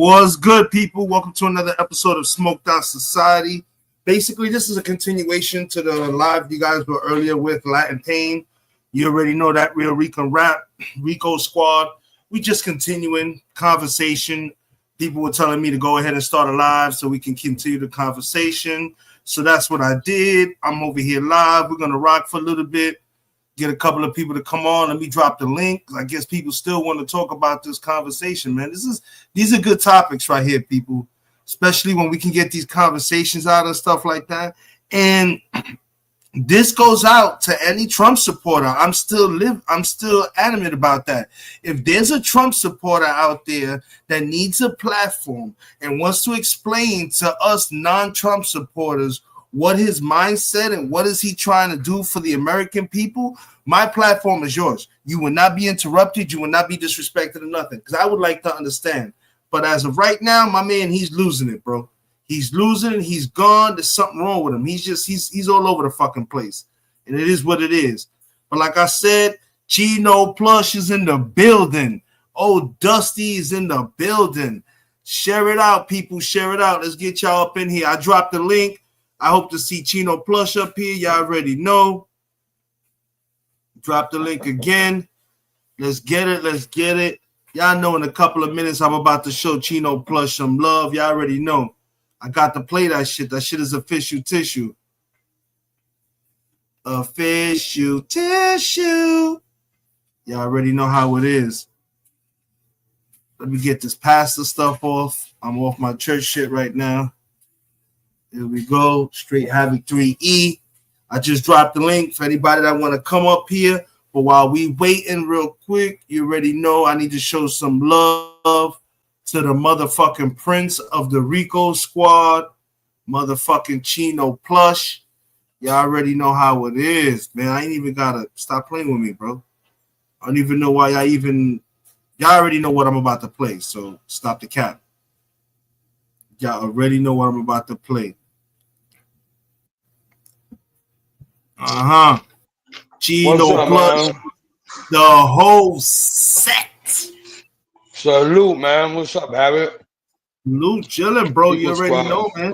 What's good, people? Welcome to another episode of Smoked Out Society. Basically, this is a continuation to the live you guys were earlier with Latin Pain. You already know that Real Rican Rap, Rico Squad. We just continuing conversation. People were telling me to go ahead and start a live so we can continue the conversation. So that's what I did. I'm over here live. We're going to rock for a little bit. Get a couple of people to come on. Let me drop the link. I guess people still want to talk about this conversation, man. These are good topics right here, people, especially when we can get these conversations out and stuff like that. And this goes out to any Trump supporter. I'm still adamant about that. If there's a Trump supporter out there that needs a platform and wants to explain to us non-Trump supporters what his mindset and what is he trying to do for the American people, my platform is yours. You will not be interrupted. You will not be disrespected or nothing, because I would like to understand. But as of right now, my man, he's losing it, bro. He's losing. He's gone. There's something wrong with him. He's all over the fucking place, and it is what it is. But like I said, Chino Plush is in the building. Oh, Dusty is in the building. Share it out, people. Share it out. Let's get y'all up in here. I dropped the link. I hope to see Chino Plush up here. Y'all already know. Drop the link again. Let's get it. Let's get it. Y'all know in a couple of minutes I'm about to show Chino Plush some love. Y'all already know. I got to play that shit. That shit is official tissue. Official tissue. Y'all already know how it is. Let me get this pastor stuff off. I'm off my church shit right now. Here we go. Straight Havoc 3E. I just dropped the link for anybody that want to come up here. But while we waiting real quick, you already know I need to show some love to the motherfucking prince of the Rico Squad, motherfucking Chino Plush. Y'all already know how it is, man. I ain't even got to stop playing with me, bro. I don't even know why y'all already know what I'm about to play, so stop the cap. Y'all already know what I'm about to play. Chino Plush, the whole set. Salute, man. What's up, Habit? Salute, chilling, bro. You already know, man.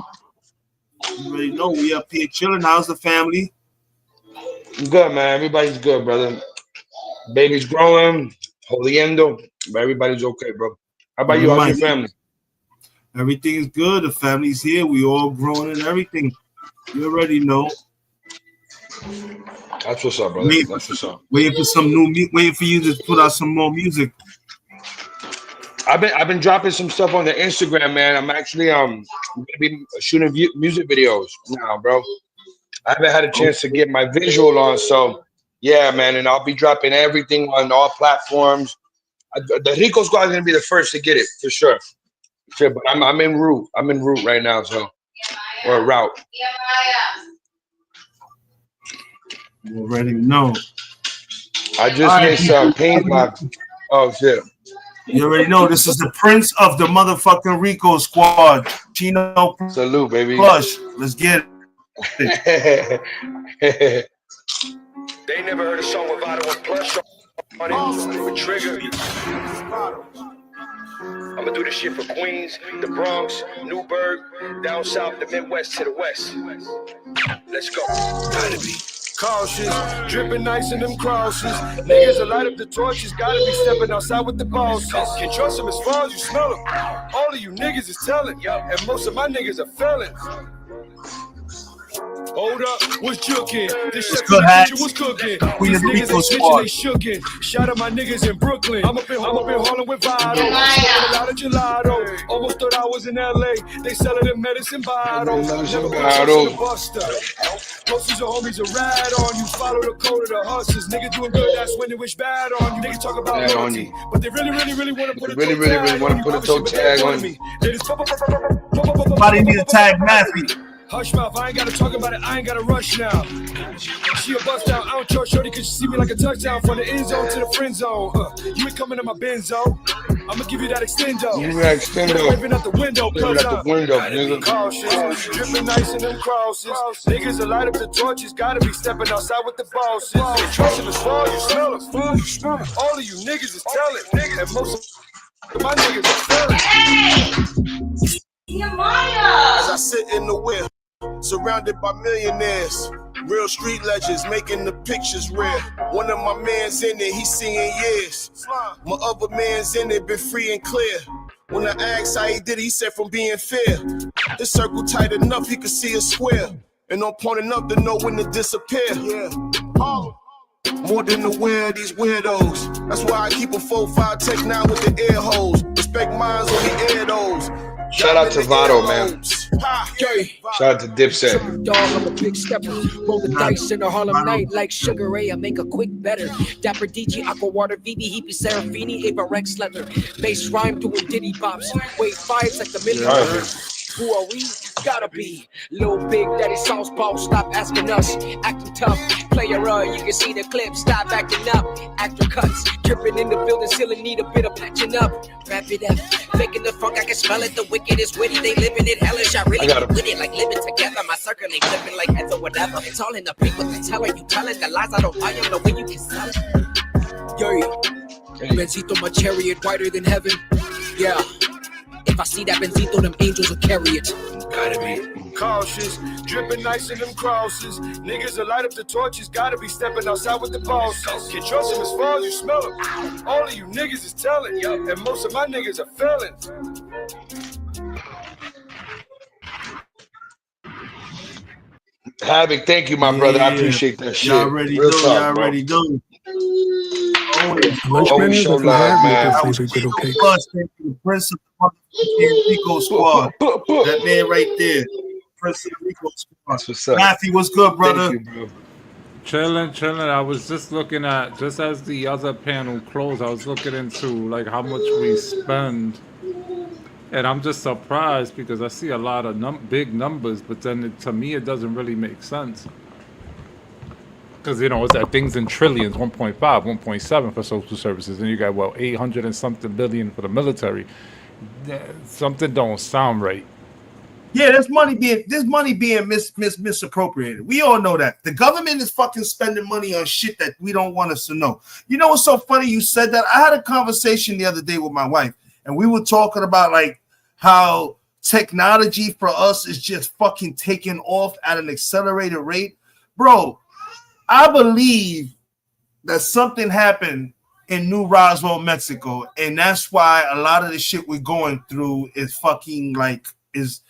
You already know we up here chilling. How's the family? Good, man. Everybody's good, brother. Baby's growing, jodiendo, but everybody's okay, bro. How about you? How's your family? Everything's good. The family's here. We all growing and everything. You already know. That's what's up, brother. That's what's up. Waiting for you to put out some more music. I've been dropping some stuff on the Instagram, man. I'm actually gonna be shooting music videos now, bro. I haven't had a chance to get my visual on, so yeah, man. And I'll be dropping everything on all platforms. The Rico Squad is gonna be the first to get it for sure. But I'm en route. I'm en route right now, so or route. You already know. I just made some paint by. Oh shit. You already know this is the prince of the motherfucking Rico Squad. Chino. Salute, baby. Plush. Let's get it. They never heard a song with Vado and Plush on it with Trigger. I'ma do this shit for Queens, the Bronx, Newburgh, down south, the Midwest to the West. Let's go. Gotta be cautious, dripping nice in them crosses. Niggas will light up the torches, gotta be stepping outside with the bosses. Can trust them as far as you smell them. All of you niggas is telling, and most of my niggas are felons. Hold up, what's jukin'? This shit was cooking. These niggas ain't snitching, they shookin'. Shout out my niggas in Brooklyn. I'm up in Harlem with Vado. A lot of gelato. Almost thought I was in LA. They sellin' them medicine bottles. Never put trust in the buster. Posters of homies a ride on you. Follow the code of the hustlers. Nigga doing good, that's when they wish bad on you. Niggas talk about loyalty, but they really want to put a toe tag on me. Somebody need to tag Matthew. Hush mouth, I ain't gotta talk about it, I ain't gotta rush now. She a bust down, I don't trust shorty cause she see me like a touchdown. From the end zone to the friend zone. You ain't coming to my benzo. I'ma give you that extendo. You that extendo. Living out the window, living out the window, nigga. Cautious, dripping nice in them crosses. Niggas will light up the torches, gotta be stepping outside with the bosses. Trust in the fall, you smell it. All of you niggas is telling. And most My niggas are felons. As I sit in the whip, surrounded by millionaires, real street legends making the pictures rare. One of my mans in it, he seeing years. My other man's in it, been free and clear. When I asked how he did it, he said from being fair. This circle tight enough, he could see a square. And on point enough to know when to disappear. Yeah. More than aware of these weirdos. That's why I keep a 4-5 Tech 9 with the air holes. Respect minds on the air those. Shout out to Vado, man. Shout out to Dipset. Dog, I'm a big stepper. Roll the dice in the Harlem night like Sugar Ray. I make a quick better. Dapper DG, Aqua Water, VB, Heapy, Serafini, Ava Rex Leather. Bass rhyme doing Diddy bops. Wave fives like the million. Who are we? Gotta be Lil Big Daddy Southpaw. Stop asking us. Acting tough. Player, you can see the clip. Stop acting up. Actor cuts. Dripping in the building. Still in need a bit of patching up. Wrap it up. Faking the funk. I can smell it. The wicked is witty. They living it hellish. I really get with it. Like living together. My circle ain't flipping like heads or whatever. It's all in the pink with the teller. You telling the lies. I don't buy them. The way you can sell it. Yo, Benzito, my chariot whiter than heaven. Yeah. If I see that Benzito, them angels will carry it. Gotta be cautious, dripping nice in them crosses. Niggas will light up the torches, gotta be stepping outside with the bosses. Can't trust them as far as you smell them. All of you niggas is telling, and most of my niggas are felons. Havoc, thank you, my brother. I appreciate that shit. Y'all already Real do. talk, Y'all bro. already do. Always show love, man. Plus, thank you, the Prince of the motherfucking Rico squad. That man right there. Prince of the Rico squad. That's what's up. Matthew, what's good, brother? Thank you, bro. Chilling. I was just looking at, just as the other panel closed, I was looking into like how much we spend, and I'm just surprised because I see a lot of big numbers, but then to me it doesn't really make sense. Because, you know, it's at things in trillions, 1.5, 1.7 for social services, and you got, 800 and something billion for the military. Something don't sound right. Yeah, there's money being misappropriated. We all know that. The government is fucking spending money on shit that we don't want us to know. You know what's so funny you said that? I had a conversation the other day with my wife, and we were talking about like how technology for us is just fucking taking off at an accelerated rate. Bro, I believe that something happened in New Roswell, Mexico, and that's why a lot of the shit we're going through is fucking like is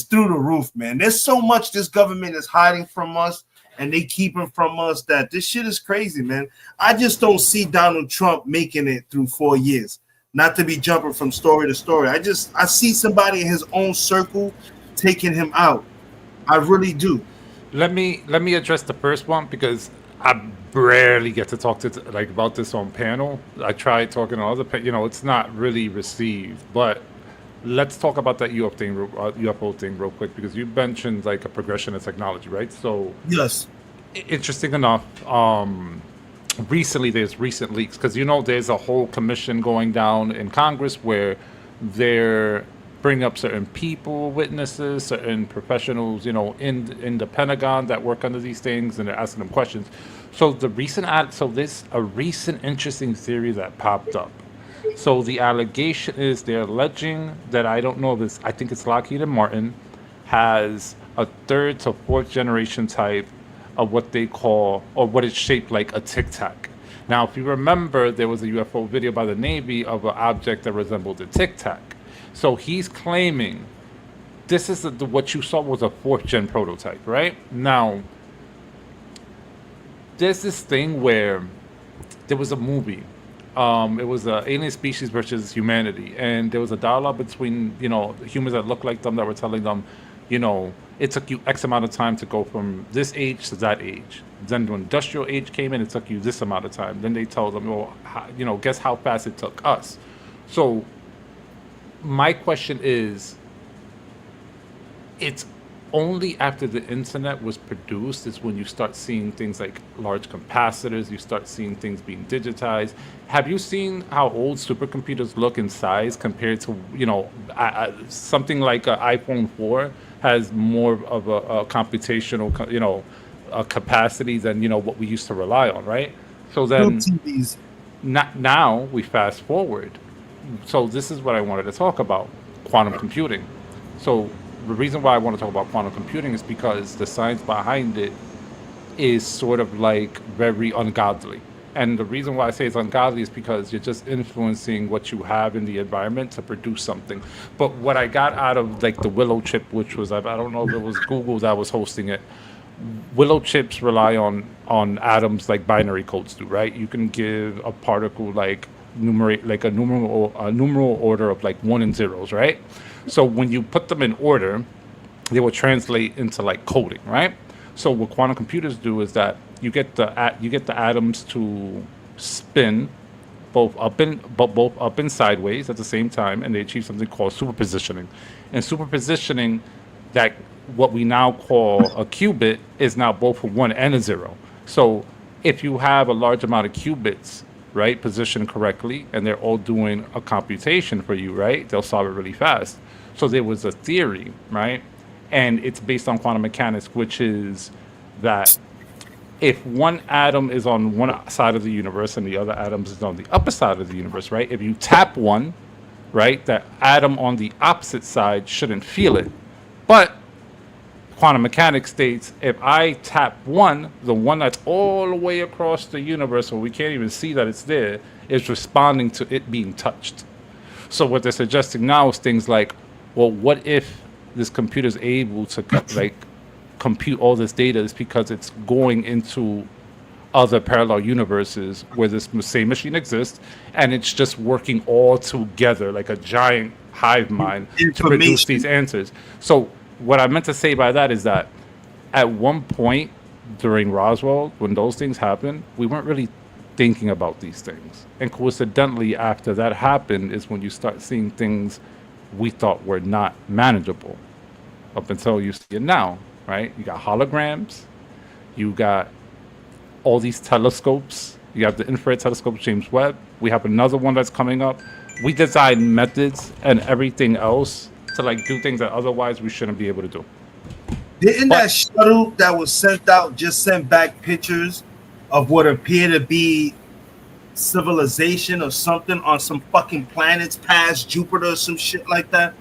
through the roof, man. There's so much this government is hiding from us and they keeping from us that this shit is crazy, man. I just don't see Donald Trump making it through 4 years. Not to be jumping from story to story. I see somebody in his own circle taking him out. I really do. Let me address the first one because I rarely get to talk to like about this on panel. I tried talking to other, it's not really received. But let's talk about that UFO thing real quick because you mentioned like a progression of technology, right? So yes, interesting enough. Recently, there's recent leaks because there's a whole commission going down in Congress where they're bring up certain people, witnesses, certain professionals, in the Pentagon that work under these things, and they're asking them questions. So there's a recent interesting theory that popped up. So the allegation is they're alleging that I think it's Lockheed and Martin has a 3rd to 4th generation type of what they call, or what is shaped like a Tic Tac. Now, if you remember, there was a UFO video by the Navy of an object that resembled a Tic Tac. So he's claiming this is what you saw was a 4th gen prototype, right? Now, there's this thing where there was a movie. It was Alien Species versus Humanity, and there was a dialogue between humans that looked like them that were telling them, it took you X amount of time to go from this age to that age. Then when industrial age came in, it took you this amount of time. Then they told them, guess how fast it took us. So my question is, it's only after the internet was produced is when you start seeing things like large capacitors, you start seeing things being digitized. Have you seen how old supercomputers look in size compared to, something like an iPhone 4 has more of a computational, capacity than, what we used to rely on, right? So then now we fast forward. So this is what I wanted to talk about: quantum computing. So the reason why I want to talk about quantum computing is because the science behind it is sort of like very ungodly. And the reason why I say it's ungodly is because you're just influencing what you have in the environment to produce something. But what I got out of like the Willow chip, which was I don't know if it was Google that was hosting it. Willow chips rely on atoms like binary codes do, right? You can give a particle like a numeral order of like 1 and 0s, right? So when you put them in order, they will translate into like coding, right? So what quantum computers do is that you get the atoms to spin both up and sideways at the same time, and they achieve something called superpositioning. And superpositioning, that what we now call a qubit, is now both a 1 and a 0. So if you have a large amount of qubits, right, positioned correctly, and they're all doing a computation for you, right, they'll solve it really fast. So there was a theory, right, and it's based on quantum mechanics, which is that if one atom is on one side of the universe and the other atom is on the upper side of the universe, right, if you tap one, right, that atom on the opposite side shouldn't feel it. But quantum mechanics states if I tap one, the one that's all the way across the universe where we can't even see that it's there, is responding to it being touched. So what they're suggesting now is things like, well, what if this computer is able to like compute all this data? Is because it's going into other parallel universes where this same machine exists, and it's just working all together like a giant hive mind to produce these answers. So what I meant to say by that is that at one point during Roswell, when those things happened, we weren't really thinking about these things. And coincidentally, after that happened is when you start seeing things we thought were not manageable up until you see it now, right? You got holograms, you got all these telescopes, you have the infrared telescope, James Webb. We have another one that's coming up. We design methods and everything else to like do things that otherwise we shouldn't be able to do. Didn't that shuttle that was sent out just send back pictures of what appeared to be civilization or something on some fucking planets past Jupiter or some shit like that?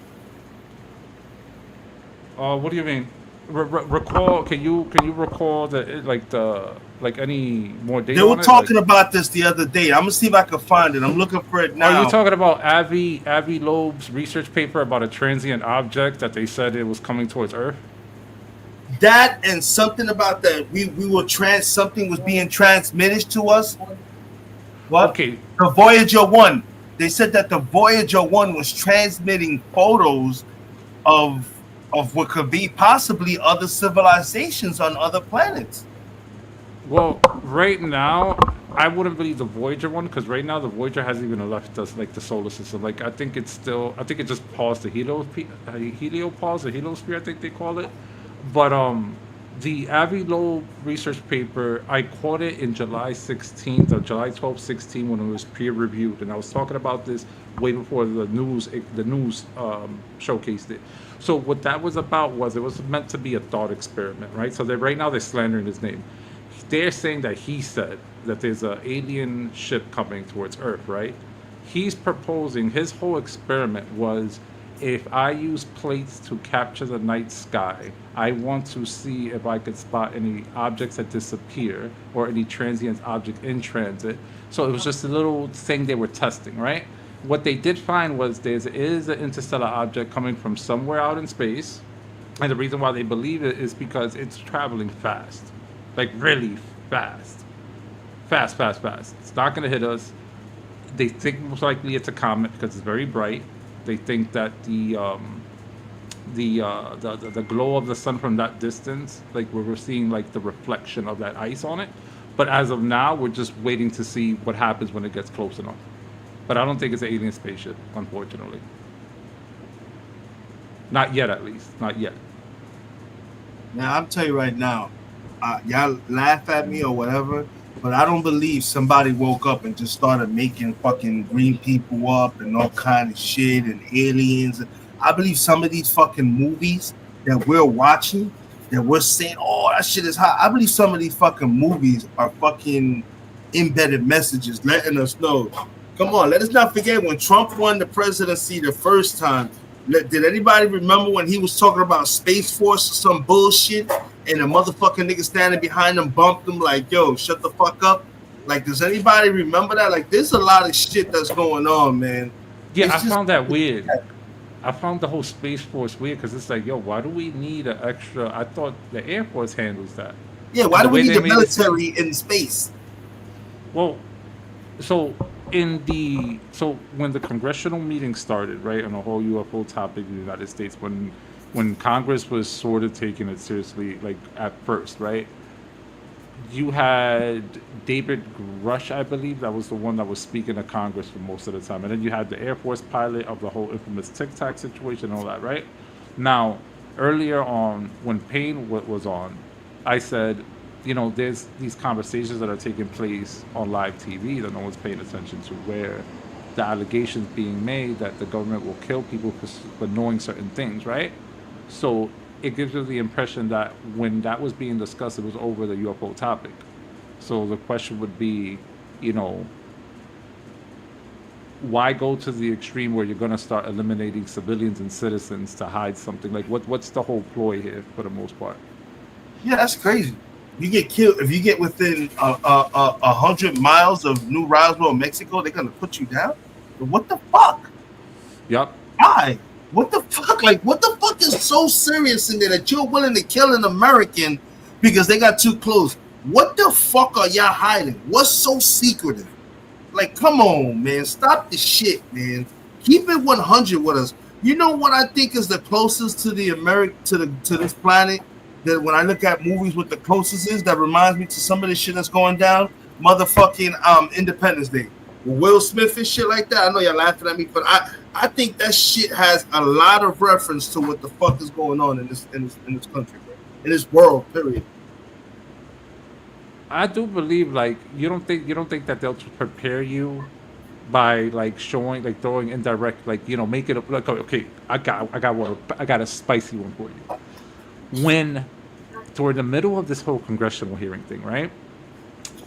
What do you mean? Recall? Can you recall like any more data? They were talking about this the other day. I'm gonna see if I can find it. I'm looking for it now. Are you talking about Avi Loeb's research paper about a transient object that they said it was coming towards Earth? That and something about that we were something was being transmitted to us. What? Okay. The Voyager 1. They said that the Voyager 1 was transmitting photos of what could be possibly other civilizations on other planets. Well, right now, I wouldn't believe the Voyager one, because right now the Voyager hasn't even left us like the solar system. Like I think it just paused the heliosphere, I think they call it. But the Avi Loeb research paper, I caught it in July 16th or July 12th, 16 when it was peer reviewed, and I was talking about this way before the news showcased it. So what that was about was it was meant to be a thought experiment, right? So right now they're slandering his name. They're saying that he said that there's an alien ship coming towards Earth, right? He's proposing, his whole experiment was, if I use plates to capture the night sky, I want to see if I could spot any objects that disappear or any transient object in transit. So it was just a little thing they were testing, right? What they did find was there is an interstellar object coming from somewhere out in space, and the reason why they believe it is because it's traveling fast, like really fast. It's not going to hit us. They think most likely it's a comet because it's very bright. They think that the glow of the sun from that distance, like where we're seeing like the reflection of that ice on it. But as of now, we're just waiting to see what happens when it gets close enough. But I don't think it's an alien spaceship, unfortunately. Not yet, at least. Not yet. Now, I'm telling you right now, y'all laugh at me or whatever, but I don't believe somebody woke up and just started making fucking green people up and all kind of shit and aliens. I believe some of these fucking movies that we're watching, that we're saying, oh, that shit is hot. I believe some of these fucking movies are fucking embedded messages letting us know Come on, let us not forget when Trump won the presidency the first time. Did anybody remember when he was talking about Space Force or some bullshit and the motherfucking nigga standing behind him bumped him like, yo, shut the fuck up? Like, does anybody remember that? Like, there's a lot of shit that's going on, man. Yeah, It's I just- found that weird. I found the whole Space Force weird because it's like, yo, why do we need an extra? I thought the Air Force handles that. Yeah, why And do we way need they the made it seem- military in space? Well, so so when the congressional meeting started, right, on the whole UFO topic in the United States, when Congress was sort of taking it seriously, like at first, right, you had David Grush, I believe, that was the one that was speaking to Congress for most of the time, and then you had the Air Force pilot of the whole infamous Tic Tac situation and all that, right? Now, earlier on, when Payne was on, I said, you know, there's these conversations that are taking place on live TV that no one's paying attention to, where the allegations being made that the government will kill people for knowing certain things, right? So it gives you the impression that when that was being discussed, it was over the UFO topic. So the question would be, you know, why go to the extreme where you're going to start eliminating civilians and citizens to hide something? Like, what's the whole ploy here for the most part? Yeah, that's crazy. You get killed if you get within 100 miles of New Roswell, Mexico. They're gonna put you down. What the fuck? Yup. Why? What the fuck? Like, what the fuck is so serious in there that you're willing to kill an American because they got too close? What the fuck are y'all hiding? What's so secretive? Like, come on, man. Stop the shit, man. Keep it 100 with us. You know what I think is the closest to the to this planet? That when I look at movies, what the closest is that reminds me to some of the shit that's going down, motherfucking Independence Day, Will Smith and shit like that. I know y'all laughing at me, but I think that shit has a lot of reference to what the fuck is going on in this country, bro. In this world, period. I do believe, like, you don't think that they'll prepare you by like showing, like throwing indirect, like, you know, make it like, okay, I got a spicy one for you. When toward the middle of this whole congressional hearing thing, right?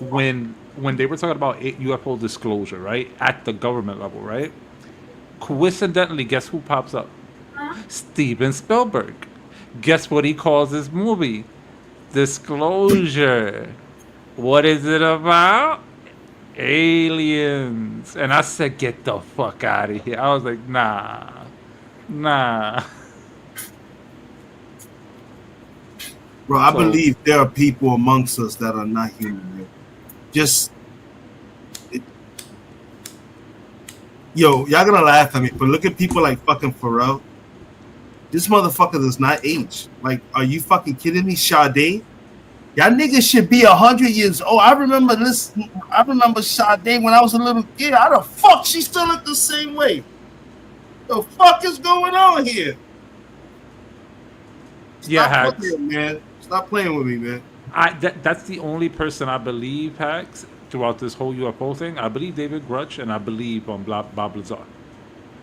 When they were talking about UFO disclosure, right, at the government level, right? Coincidentally, guess who pops up? Steven Spielberg. Guess what he calls this movie? Disclosure. What is it about? Aliens. And I said, get the fuck out of here. I was like, nah. Bro, I So- believe there are people amongst us that are not human, man. Yo, y'all gonna laugh at me, but look at people like fucking Pharrell. This motherfucker does not age. Like, are you fucking kidding me? Sade? Y'all niggas should be 100 years old. I remember Sade when I was a little kid. How the fuck she still look the same way? The fuck is going on here? Yeah, Stop Hacks. playing, man. Stop playing with me, man. That's the only person I believe, Hacks, throughout this whole UFO thing. I believe David Grutch and I believe Bob Lazar.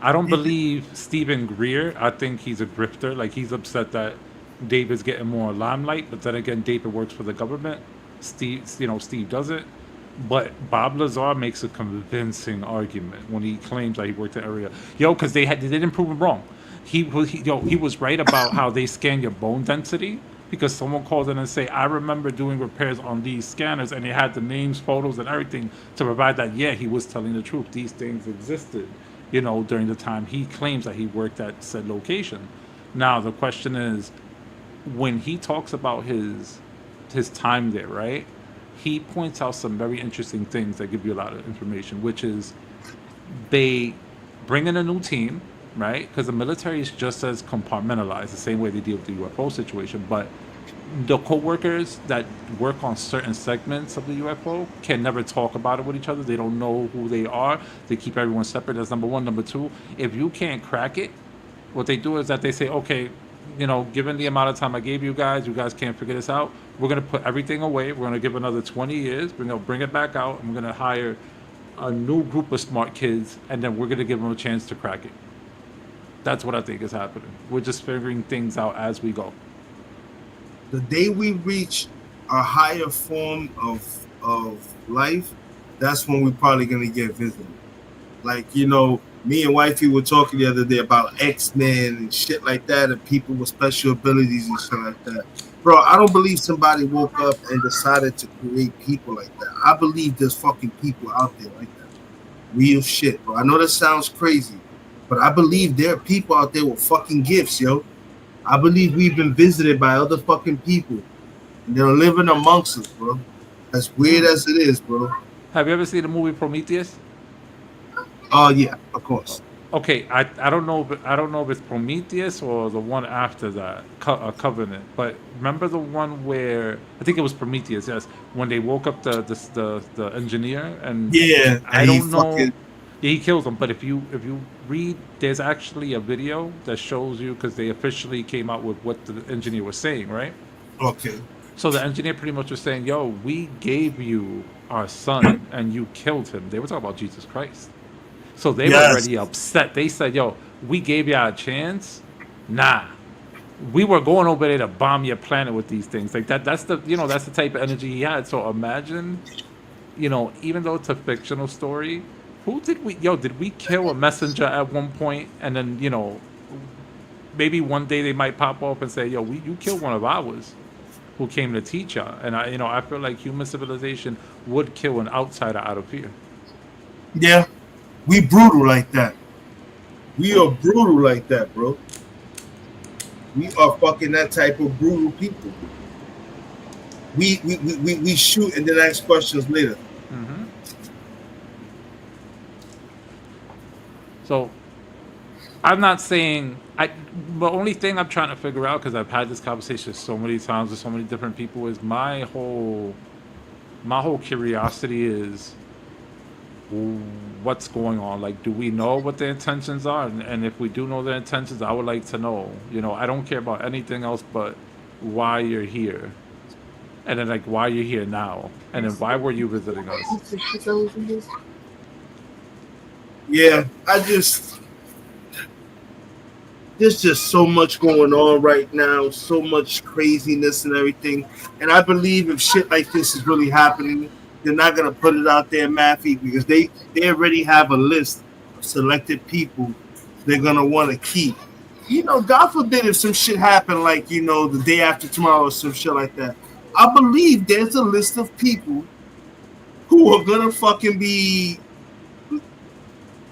I don't believe Stephen Greer. I think he's a grifter. Like, he's upset that David's getting more limelight, but then again, David works for the government. Steve doesn't. But Bob Lazar makes a convincing argument when he claims that he worked at area. Because they didn't prove him wrong. He was right about how they scan your bone density, because someone called in and say, I remember doing repairs on these scanners, and they had the names, photos, and everything to provide that, yeah, he was telling the truth. These things existed, during the time he claims that he worked at said location. Now, the question is, when he talks about his time there, right, he points out some very interesting things that give you a lot of information, which is they bring in a new team, right? Because the military is just as compartmentalized, the same way they deal with the UFO situation. But the co-workers that work on certain segments of the UFO can never talk about it with each other. They don't know who they are. They keep everyone separate. That's number one. Number two, if you can't crack it, what they do is that they say, okay, given the amount of time I gave you guys can't figure this out. We're going to put everything away. We're going to give another 20 years. We're going to bring it back out, and we're going to hire a new group of smart kids, and then we're going to give them a chance to crack it. That's what I think is happening. We're just figuring things out as we go. The day we reach a higher form of life, that's when we're probably gonna get visited. Like, you know, me and wifey were talking the other day about X-Men and shit like that, and people with special abilities and shit like that. Bro, I don't believe somebody woke up and decided to create people like that. I believe there's fucking people out there like that. Real shit, bro. I know that sounds crazy, but I believe there are people out there with fucking gifts, yo. I believe we've been visited by other fucking people, and they're living amongst us, bro. As weird as it is, bro. Have you ever seen the movie Prometheus? Oh yeah, of course. Okay, I don't know if it's Prometheus or the one after that, Covenant. But remember the one where I think it was Prometheus. Yes, when they woke up the engineer and Yeah, I and he don't know. fucking Yeah, he kills them. But if you read, there's actually a video that shows you because they officially came out with what the engineer was saying, right? okay. So the engineer pretty much was saying, "Yo, we gave you our son and you killed him." They were talking about Jesus Christ. So they were Yes. already upset. They said, "Yo, we gave you a chance. Nah, we were going over there to bomb your planet with these things like that." That's the type of energy he had. So imagine, even though it's a fictional story, did we kill a messenger at one point, and then maybe one day they might pop up and say, "Yo, you killed one of ours who came to teach you." And I feel like human civilization would kill an outsider out of fear. Yeah, we brutal like that. We are brutal like that, bro. We are fucking that type of brutal people. We shoot and then ask questions later. Mm-hmm. So I'm not saying the only thing I'm trying to figure out, because I've had this conversation so many times with so many different people, is my whole curiosity is what's going on. Like, do we know what their intentions are? And if we do know their intentions, I would like to know. I don't care about anything else but why you're here. And then, like, why you're here now. And then why were you visiting us? Yeah, there's just so much going on right now, so much craziness and everything. And I believe if shit like this is really happening, they're not gonna put it out there, Matthew, because they already have a list of selected people they're gonna want to keep. God forbid if some shit happened like the day after tomorrow or some shit like that. I believe there's a list of people who are gonna fucking be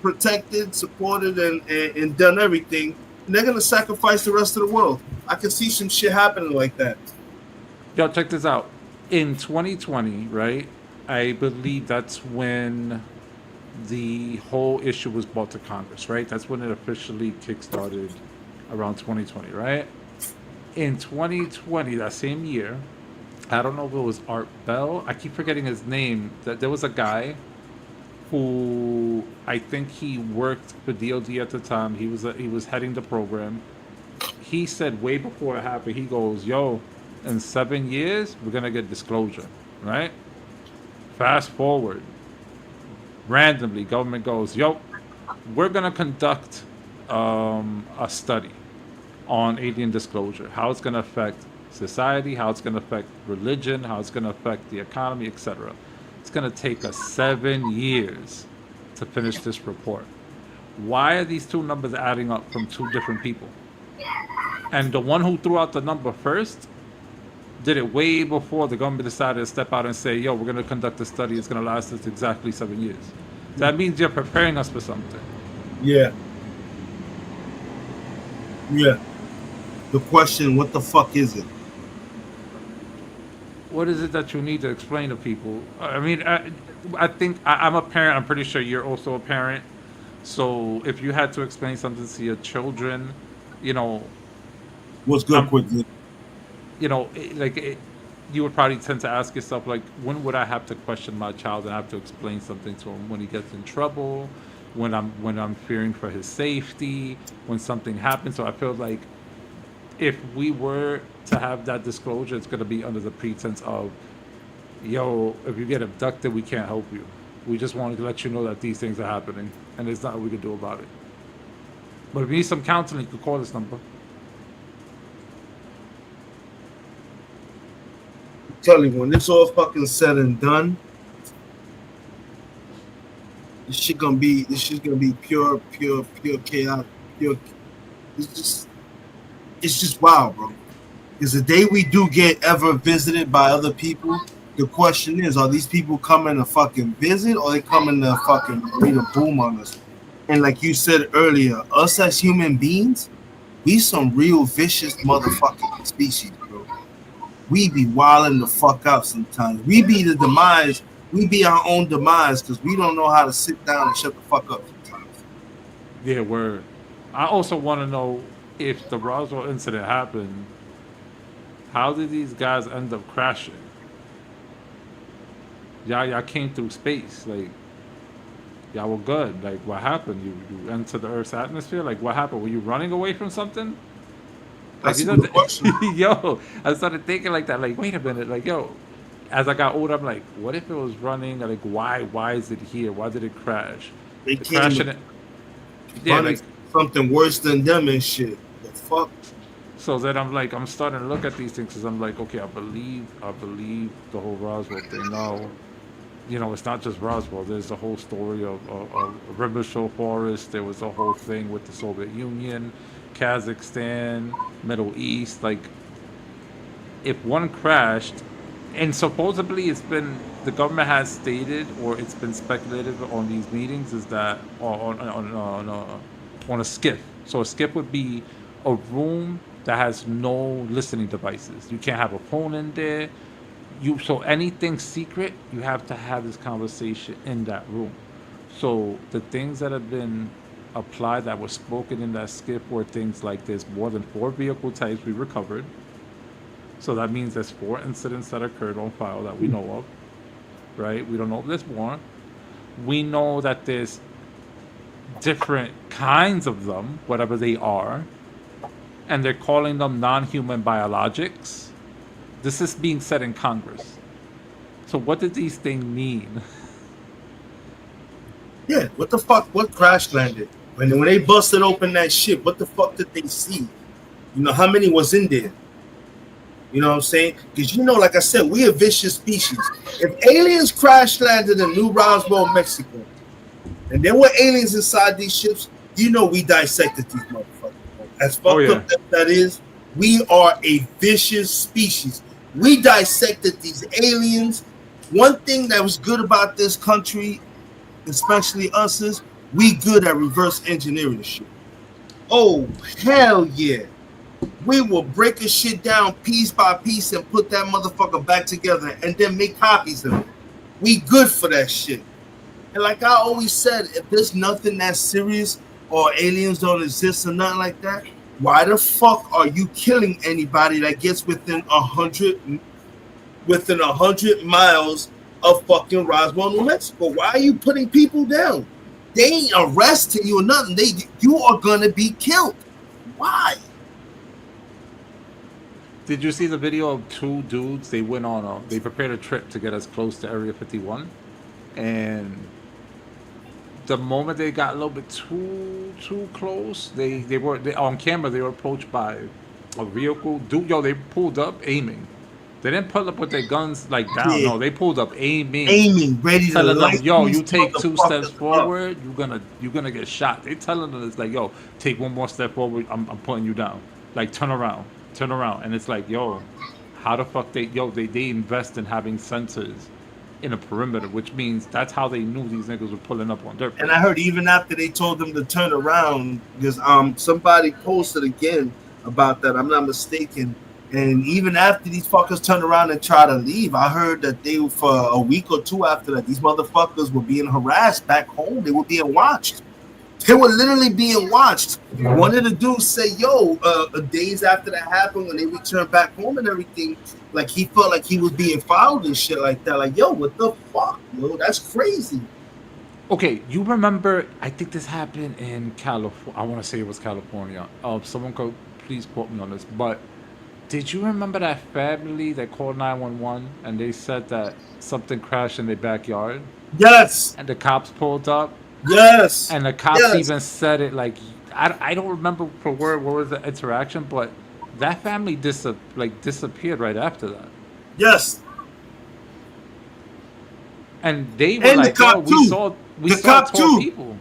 protected, supported, and done everything. And they're gonna sacrifice the rest of the world. I can see some shit happening like that. Yo, check this out. In 2020, right? I believe that's when the whole issue was brought to Congress, right? That's when it officially kickstarted around 2020, right? In 2020, that same year, I don't know if it was Art Bell. I keep forgetting his name. That there was a guy who I think he worked for DOD at the time. He was heading the program. He said way before it happened, he goes, "Yo, in 7 years, we're gonna get disclosure," right? Fast forward, randomly, government goes, "Yo, we're gonna conduct a study on alien disclosure, how it's gonna affect society, how it's gonna affect religion, how it's gonna affect the economy, etc. It's gonna take us 7 years to finish this report." Why are these two numbers adding up from two different people? And the one who threw out the number first did it way before the government decided to step out and say, "Yo, we're going to conduct a study. It's going to last us exactly 7 years." That means you're preparing us for something. Yeah. Yeah. The question, what the fuck is it? What is it that you need to explain to people? I mean, I think I'm a parent. I'm pretty sure you're also a parent. So if you had to explain something to your children, What's good quickly? You would probably tend to ask yourself, like, when would I have to question my child and have to explain something to him? When he gets in trouble, when I'm fearing for his safety, when something happens. So I feel like if we were to have that disclosure, it's going to be under the pretense of, "Yo, if you get abducted, we can't help you. We just wanted to let you know that these things are happening, and there's nothing we can do about it. But if you need some counseling, you can call this number." Tell you, when it's all fucking said and done, This shit gonna be pure chaos. Pure. It's just wild, bro. Because the day we do get ever visited by other people, the question is, are these people coming to fucking visit or they coming to fucking read a boom on us? And like you said earlier, us as human beings, we some real vicious motherfucking species, bro. We be wilding the fuck out sometimes. We be the demise. We be our own demise because we don't know how to sit down and shut the fuck up sometimes. Yeah, word. I also want to know if the Roswell incident happened, how did these guys end up crashing? Y'all came through space, like y'all were good. Like what happened? You entered the Earth's atmosphere. Like what happened? Were you running away from something? Like That's a good question. yo, I started thinking like that. Like wait a minute. Like yo, as I got older, I'm like, what if it was running? Like why is it here? Why did it crash? They The came crashing it. Yeah, running like something worse than them and shit. The fuck? so then I'm starting to look at these things because I'm like, okay, I believe the whole Roswell thing. No, it's not just Roswell. There's the whole story of Rimbershow Forest. There was a whole thing with the Soviet Union, Kazakhstan, Middle East. Like, if one crashed, and supposedly the government has stated, or it's been speculated on these meetings, is that on a skiff. So a skiff would be a room that has no listening devices. You can't have a phone in there. So anything secret, you have to have this conversation in that room. So the things that have been applied that were spoken in that skiff were things like there's more than 4 vehicle types we recovered. So that means there's 4 incidents that occurred on file that we know of, right? We don't know if there's more. We know that there's different kinds of them, whatever they are, and they're calling them non-human biologics. This is being said in Congress. So what did these things mean? Yeah, what the fuck? What crash landed? When they busted open that shit, what the fuck did they see? How many was in there? You know what I'm saying? Because like I said, we a vicious species. If aliens crash landed in New Roswell, Mexico, and there were aliens inside these ships, we dissected these motherfuckers. As fucked up as that is, we are a vicious species. We dissected these aliens. One thing that was good about this country, especially us, is we good at reverse engineering shit. Oh, hell yeah. We will break a shit down piece by piece and put that motherfucker back together and then make copies of it. We good for that shit. And like I always said, if there's nothing that serious or aliens don't exist or nothing like that, why the fuck are you killing anybody that gets within 100 miles of fucking Roswell, New Mexico? Why are you putting people down? They ain't arresting you or nothing. You are gonna be killed. Why? Did you see the video of 2 dudes? They went on they prepared a trip to get us close to Area 51, and the moment they got a little bit too close, they were on camera. They were approached by a vehicle. Dude, they pulled up aiming. They didn't pull up with their guns like down. Yeah. No, they pulled up aiming, ready to telling them, yo, you take 2 steps forward, you're gonna get shot. They telling them it's like, yo, take 1 more step forward, I'm putting you down. Like turn around, and it's like, yo, how the fuck they invest in having sensors in a perimeter, which means that's how they knew these niggas were pulling up on dirt. And I heard even after they told them to turn around, because somebody posted again about that, I'm not mistaken. And even after these fuckers turned around and tried to leave, I heard that they, for a week or 2 after that, these motherfuckers were being harassed back home. They were being watched. They were literally being watched. One of the dudes said, yo, days after that happened, when they returned back home and everything, like he felt like he was being followed and shit like that. Like, yo, what the fuck, yo? That's crazy. Okay, you remember, I think this happened in California. I want to say it was California. Someone could please quote me on this, but did you remember that family that called 911 and they said that something crashed in their backyard? Yes. And the cops pulled up? Yes. And the cops even said it like, I don't remember per word what was the interaction, but that family disappeared right after that. Yes. And they were like, oh, we saw, We The saw cop tall too. people.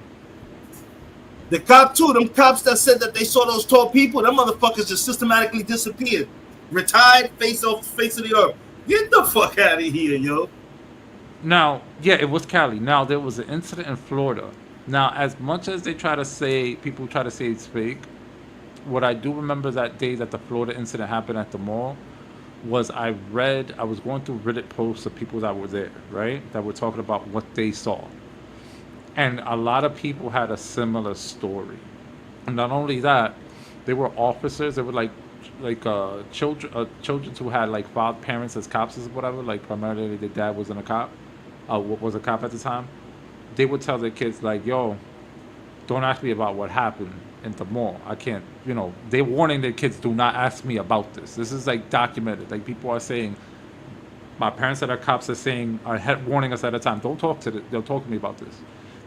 The cop too. Them cops that said that they saw those tall people, them motherfuckers just systematically disappeared, retired, face of the earth. Get the fuck out of here, yo. Now, yeah, it was Cali. Now there was an incident in Florida. Now, as much as they try to say, people try to say it's fake, what I do remember that day that the Florida incident happened at the mall was I was going through Reddit posts of people that were there, right? That were talking about what they saw. And a lot of people had a similar story. And not only that, they were officers. They were like children who had like parents as cops or whatever. Like primarily their dad wasn't a cop, was a cop at the time. They would tell their kids like, "Yo, don't ask me about what happened in the mall. I can't." They're warning their kids, "Do not ask me about this." This is like documented. Like people are saying, my parents that are cops are saying, warning us at a time, "Don't talk to they'll talk to me about this."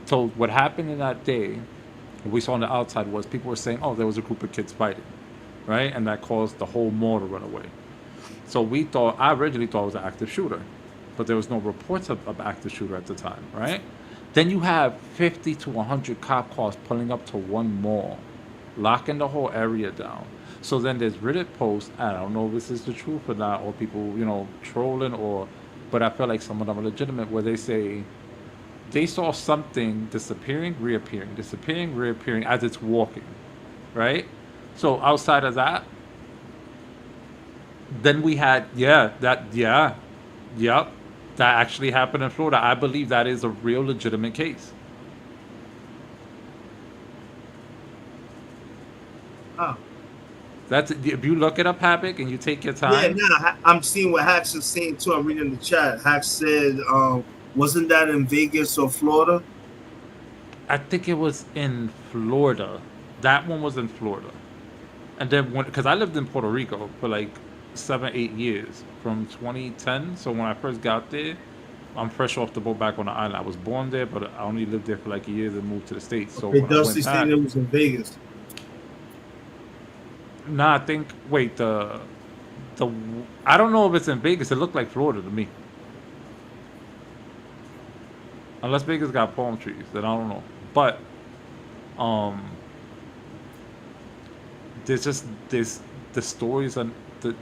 So what happened in that day, what we saw on the outside was people were saying, "Oh, there was a group of kids fighting," right? And that caused the whole mall to run away. So I originally thought it was an active shooter, but there was no reports of active shooter at the time, right? Then you have 50 to 100 cop cars pulling up to one mall, locking the whole area down. So then there's Reddit posts, I don't know if this is the truth or not, or people, trolling, but I feel like some of them are legitimate, where they say they saw something disappearing, reappearing as it's walking, right? So outside of that, then we had, yep, that actually happened in Florida. I believe that is a real legitimate case. Oh. That's if you look it up, Havoc, and you take your Yeah, time. I'm seeing what Hacks is saying too. I'm reading the chat. Hacks said, wasn't that in Vegas or Florida? I think it was in Florida. That one was in Florida. And then because I lived in Puerto Rico for like 7-8 years from 2010. So when I first got there, I'm fresh off the boat back on the island. I was born there, but I only lived there for like a year and moved to the States. So Okay, when I went Dusty back, saying it was in Vegas. I think the I don't know if it's in Vegas. It looked like Florida to me. Unless Vegas got palm trees, then I don't know. But there's the stories and the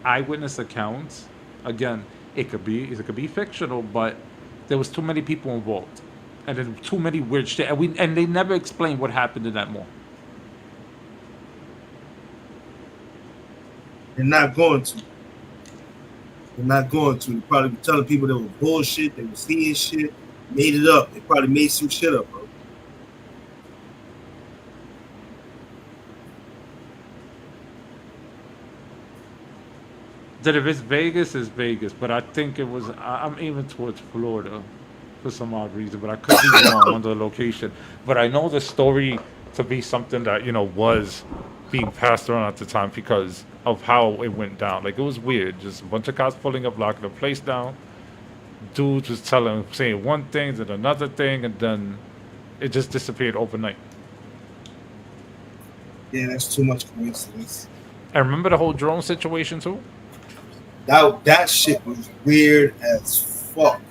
eyewitness accounts. Again, it could be fictional, but there was too many people involved, and then too many weird shit, and they never explained what happened in that mall. They're not going to. They're probably be telling people they were bullshit, they were seeing shit, made it up. They probably made some shit up, bro. That if it's Vegas, it's Vegas, but I think it was. I'm aiming towards Florida for some odd reason, but I could be wrong on the location. But I know the story to be something that was being passed around at the time because of how it went down. Like it was weird, just a bunch of cops pulling up, locking the place down. Dudes was saying one thing, then another thing, and then it just disappeared overnight. Yeah, that's too much coincidence. And remember the whole drone situation too? That shit was weird as fuck.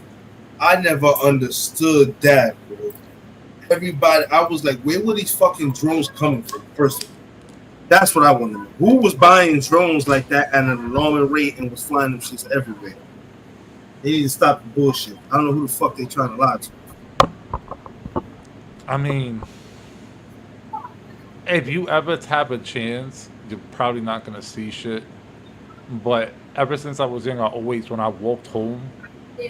I never understood that, bro. Everybody, I was like, where were these fucking drones coming from? First of all, that's what I want to know. Who was buying drones like that at an alarming rate and was flying them shits everywhere? They need to stop the bullshit. I don't know who the fuck they trying to lie to. I mean, if you ever have a chance, you're probably not gonna see shit. But ever since I was young, when I walked home,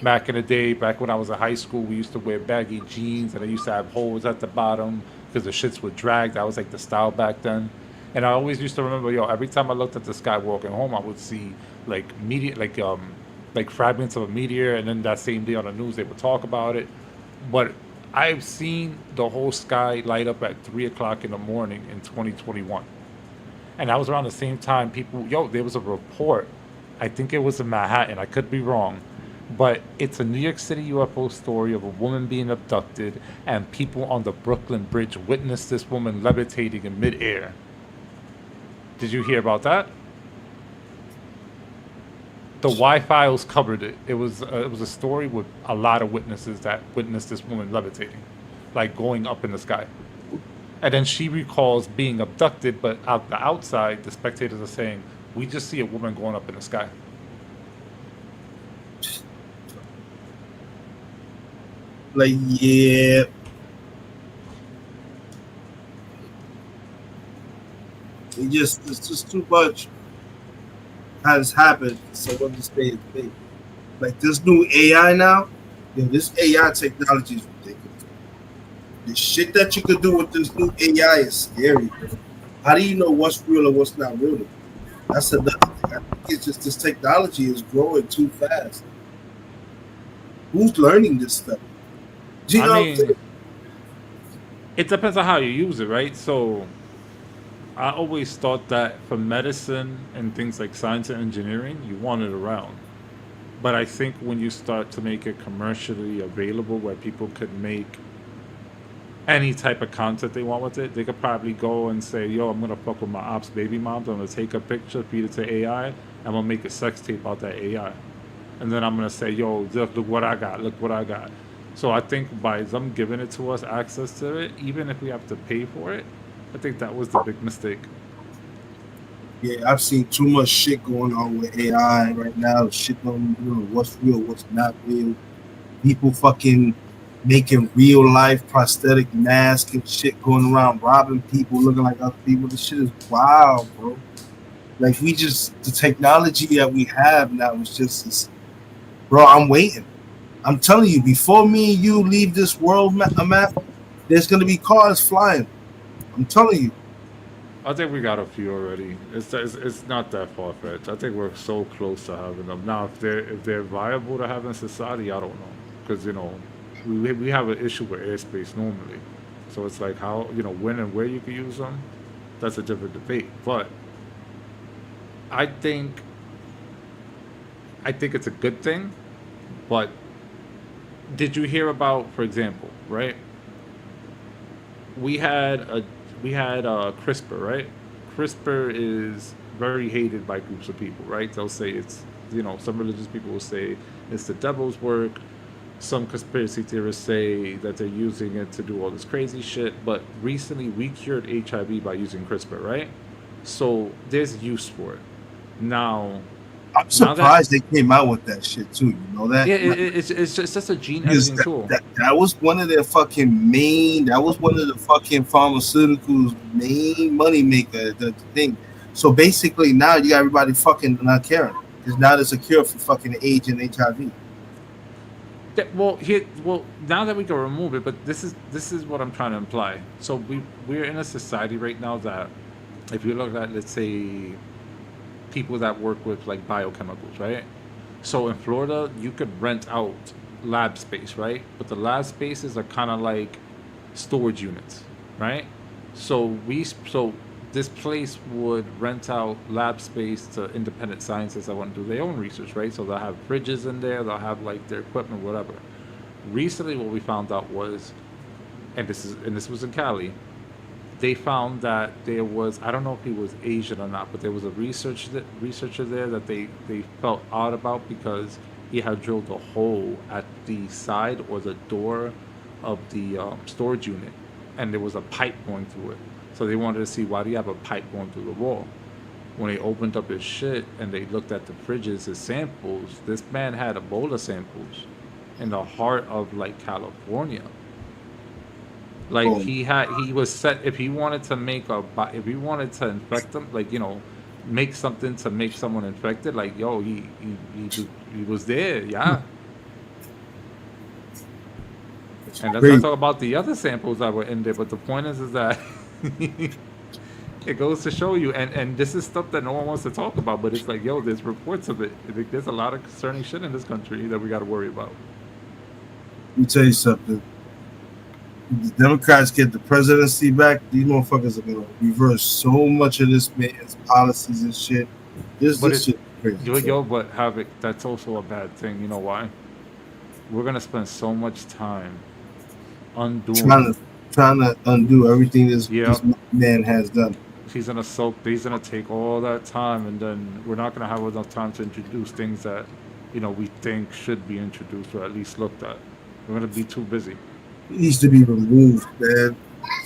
back in the day, back when I was in high school, we used to wear baggy jeans and they used to have holes at the bottom because the shits would drag. That was like the style back then. And I always used to remember, every time I looked at the sky walking home, I would see like fragments of a meteor, and then that same day on the news they would talk about it. But I've seen the whole sky light up at 3 o'clock in the morning in 2021. And that was around the same time there was a report, I think it was in Manhattan, I could be wrong, but it's a New York City UFO story of a woman being abducted, and people on the Brooklyn Bridge witnessed this woman levitating in midair. Did you hear about that? the Y-Files covered it. It was a story with a lot of witnesses that witnessed this woman levitating, like going up in the sky. And then she recalls being abducted, but out the outside, the spectators are saying, "We just see a woman going up in the sky." Like, yeah. It's just too much has happened for someone to stay big. Like this new AI now, this AI technology is ridiculous. The shit that you could do with this new AI is scary, bro. How do you know what's real and what's not real? That's another thing. I think it's just this technology is growing too fast. Who's learning this stuff? Do you know what I'm saying? It depends on how you use it, right? So I always thought that for medicine and things like science and engineering, you want it around. But I think when you start to make it commercially available where people could make any type of content they want with it, they could probably go and say, "Yo, I'm gonna fuck with my ops baby moms. I'm gonna take a picture, feed it to AI, and I'm gonna make a sex tape out that AI. And then I'm gonna say, yo, look what I got, look what I got." So I think by them giving it to us, access to it, even if we have to pay for it, I think that was the big mistake. Yeah, I've seen too much shit going on with AI right now. Shit don't know what's real, what's not real. People fucking making real life prosthetic masks and shit going around robbing people, looking like other people. This shit is wild, bro. Like the technology that we have now is just, bro. I'm waiting. I'm telling you, before me and you leave this world map, there's gonna be cars flying. I'm telling you. I think we got a few already. It's not that far fetched. I think we're so close to having them now. If they're viable to have in society, I don't know, because we have an issue with airspace normally. So it's like how when and where you can use them. That's a different debate. But I think it's a good thing. But did you hear about, for example, right? We had CRISPR, right? CRISPR is very hated by groups of people, right? They'll say it's, some religious people will say it's the devil's work. Some conspiracy theorists say that they're using it to do all this crazy shit. But recently we cured HIV by using CRISPR, right? So there's use for it. Now, I'm surprised they came out with that shit too. You know that? Yeah, it's just a gene editing tool. That was one of their fucking main. That was one of the fucking pharmaceuticals' main money maker. The thing. So basically, now you got everybody fucking not caring because now there's a cure for fucking AIDS and HIV. Well, now that we can remove it, but this is what I'm trying to imply. So we're in a society right now that, if you look at, let's say, people that work with like biochemicals, right? So in Florida, you could rent out lab space, right? But the lab spaces are kind of like storage units, right? So this place would rent out lab space to independent scientists that want to do their own research, right? So they'll have fridges in there, they'll have like their equipment, whatever. Recently, what we found out was, and this was in Cali, they found that there was, I don't know if he was Asian or not, but there was a researcher there that they felt odd about because he had drilled a hole at the side or the door of the storage unit, and there was a pipe going through it. So they wanted to see, why do you have a pipe going through the wall? When they opened up his shit and they looked at the fridges, his samples, this man had Ebola samples in the heart of like California. Like he was set, if he wanted to infect them, like, make something to make someone infected, like, yo, he was there, yeah. And let's not talk about the other samples that were in there, but the point is that it goes to show you, and this is stuff that no one wants to talk about, but it's like, yo, there's reports of it. There's a lot of concerning shit in this country that we got to worry about. Let me tell you something. The Democrats get the presidency back, these motherfuckers are gonna reverse so much of this man's policies and shit. This shit is crazy. But Havoc, that's also a bad thing. You know why? We're gonna spend so much time trying to undo everything this man has done. He's gonna soak. He's gonna take all that time, and then we're not gonna have enough time to introduce things that, we think should be introduced or at least looked at. We're gonna be too busy. He needs to be removed, man.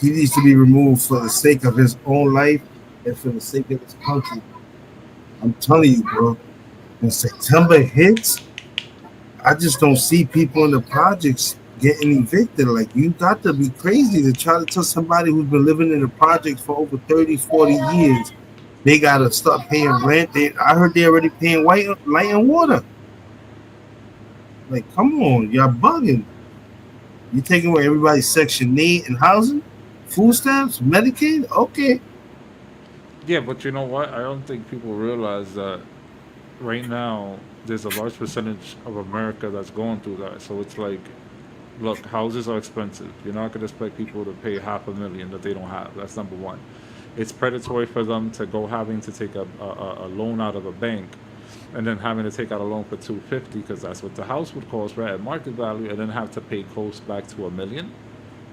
He needs to be removed for the sake of his own life and for the sake of his country. I'm telling you, bro. When September hits, I just don't see people in the projects getting evicted. Like, you got to be crazy to try to tell somebody who's been living in the projects for over 30, 40 years, they got to start paying rent. I heard they're already paying light and water. Like, come on, y'all bugging. You taking away everybody's Section 8 and housing, food stamps, Medicaid? Okay. Yeah, but you know what? I don't think people realize that right now there's a large percentage of America that's going through that. So it's like, look, houses are expensive. You're not going to expect people to pay $500,000 that they don't have. That's number one. It's predatory for them to go having to take a loan out of a bank and then having to take out a loan for $250 because that's what the house would cost right at market value, and then have to pay close back to $1 million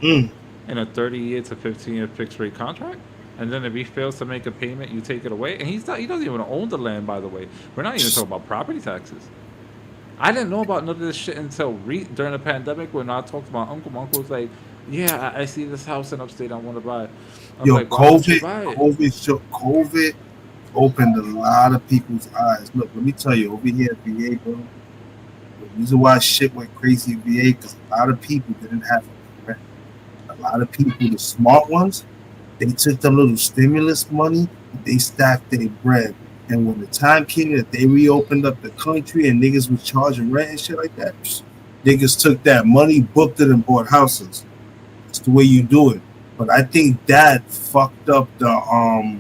in a 30-year to 15-year fixed rate contract. And then if he fails to make a payment, you take it away. And he doesn't even own the land, by the way. We're not even talking about property taxes. I didn't know about none of this shit until during the pandemic when I talked to my uncle. My uncle was like, yeah, I see this house in upstate I want to buy. I'm Yo, like, why don't you buy it? COVID opened a lot of people's eyes. Look, let me tell you, over here at VA, bro, the reason why shit went crazy at VA because a lot of people didn't have rent. A lot of people, the smart ones, they took the little stimulus money, they stacked their bread. And when the time came that they reopened up the country and niggas was charging rent and shit like that, niggas took that money, booked it, and bought houses. It's the way you do it. But I think that fucked up the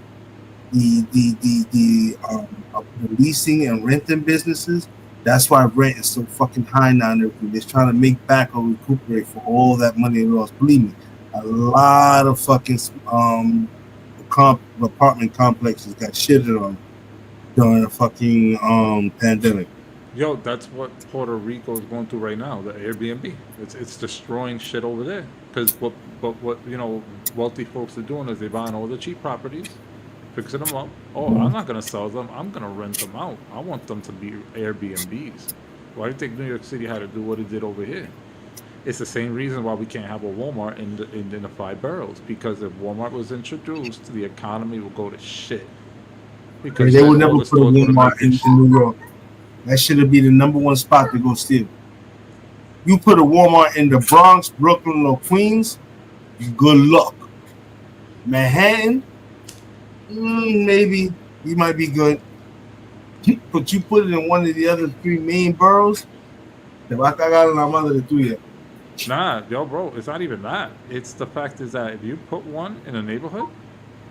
leasing and renting businesses. That's why rent is so fucking high now. They're trying to make back or recuperate for all that money they lost. Believe me, a lot of fucking apartment complexes got shitted on during the fucking pandemic. Yo, that's what Puerto Rico is going through right now. The Airbnb, it's destroying shit over there. Because what wealthy folks are doing is they're buying all the cheap properties, fixing them up. Oh, I'm not gonna sell them. I'm gonna rent them out. I want them to be Airbnbs. Why do you think New York City had to do what it did over here? It's the same reason why we can't have a Walmart in the 5 boroughs. Because if Walmart was introduced, the economy would go to shit. Because they would never put a Walmart in New York. That should be the number one spot to go steal. You put a Walmart in the Bronx, Brooklyn, or Queens, good luck. Manhattan, maybe you might be good. But you put it in one of the other 3 main boroughs, te va a cagar en la madre tuya. Nah, yo, bro, it's not even that. It's the fact is that if you put one in a neighborhood,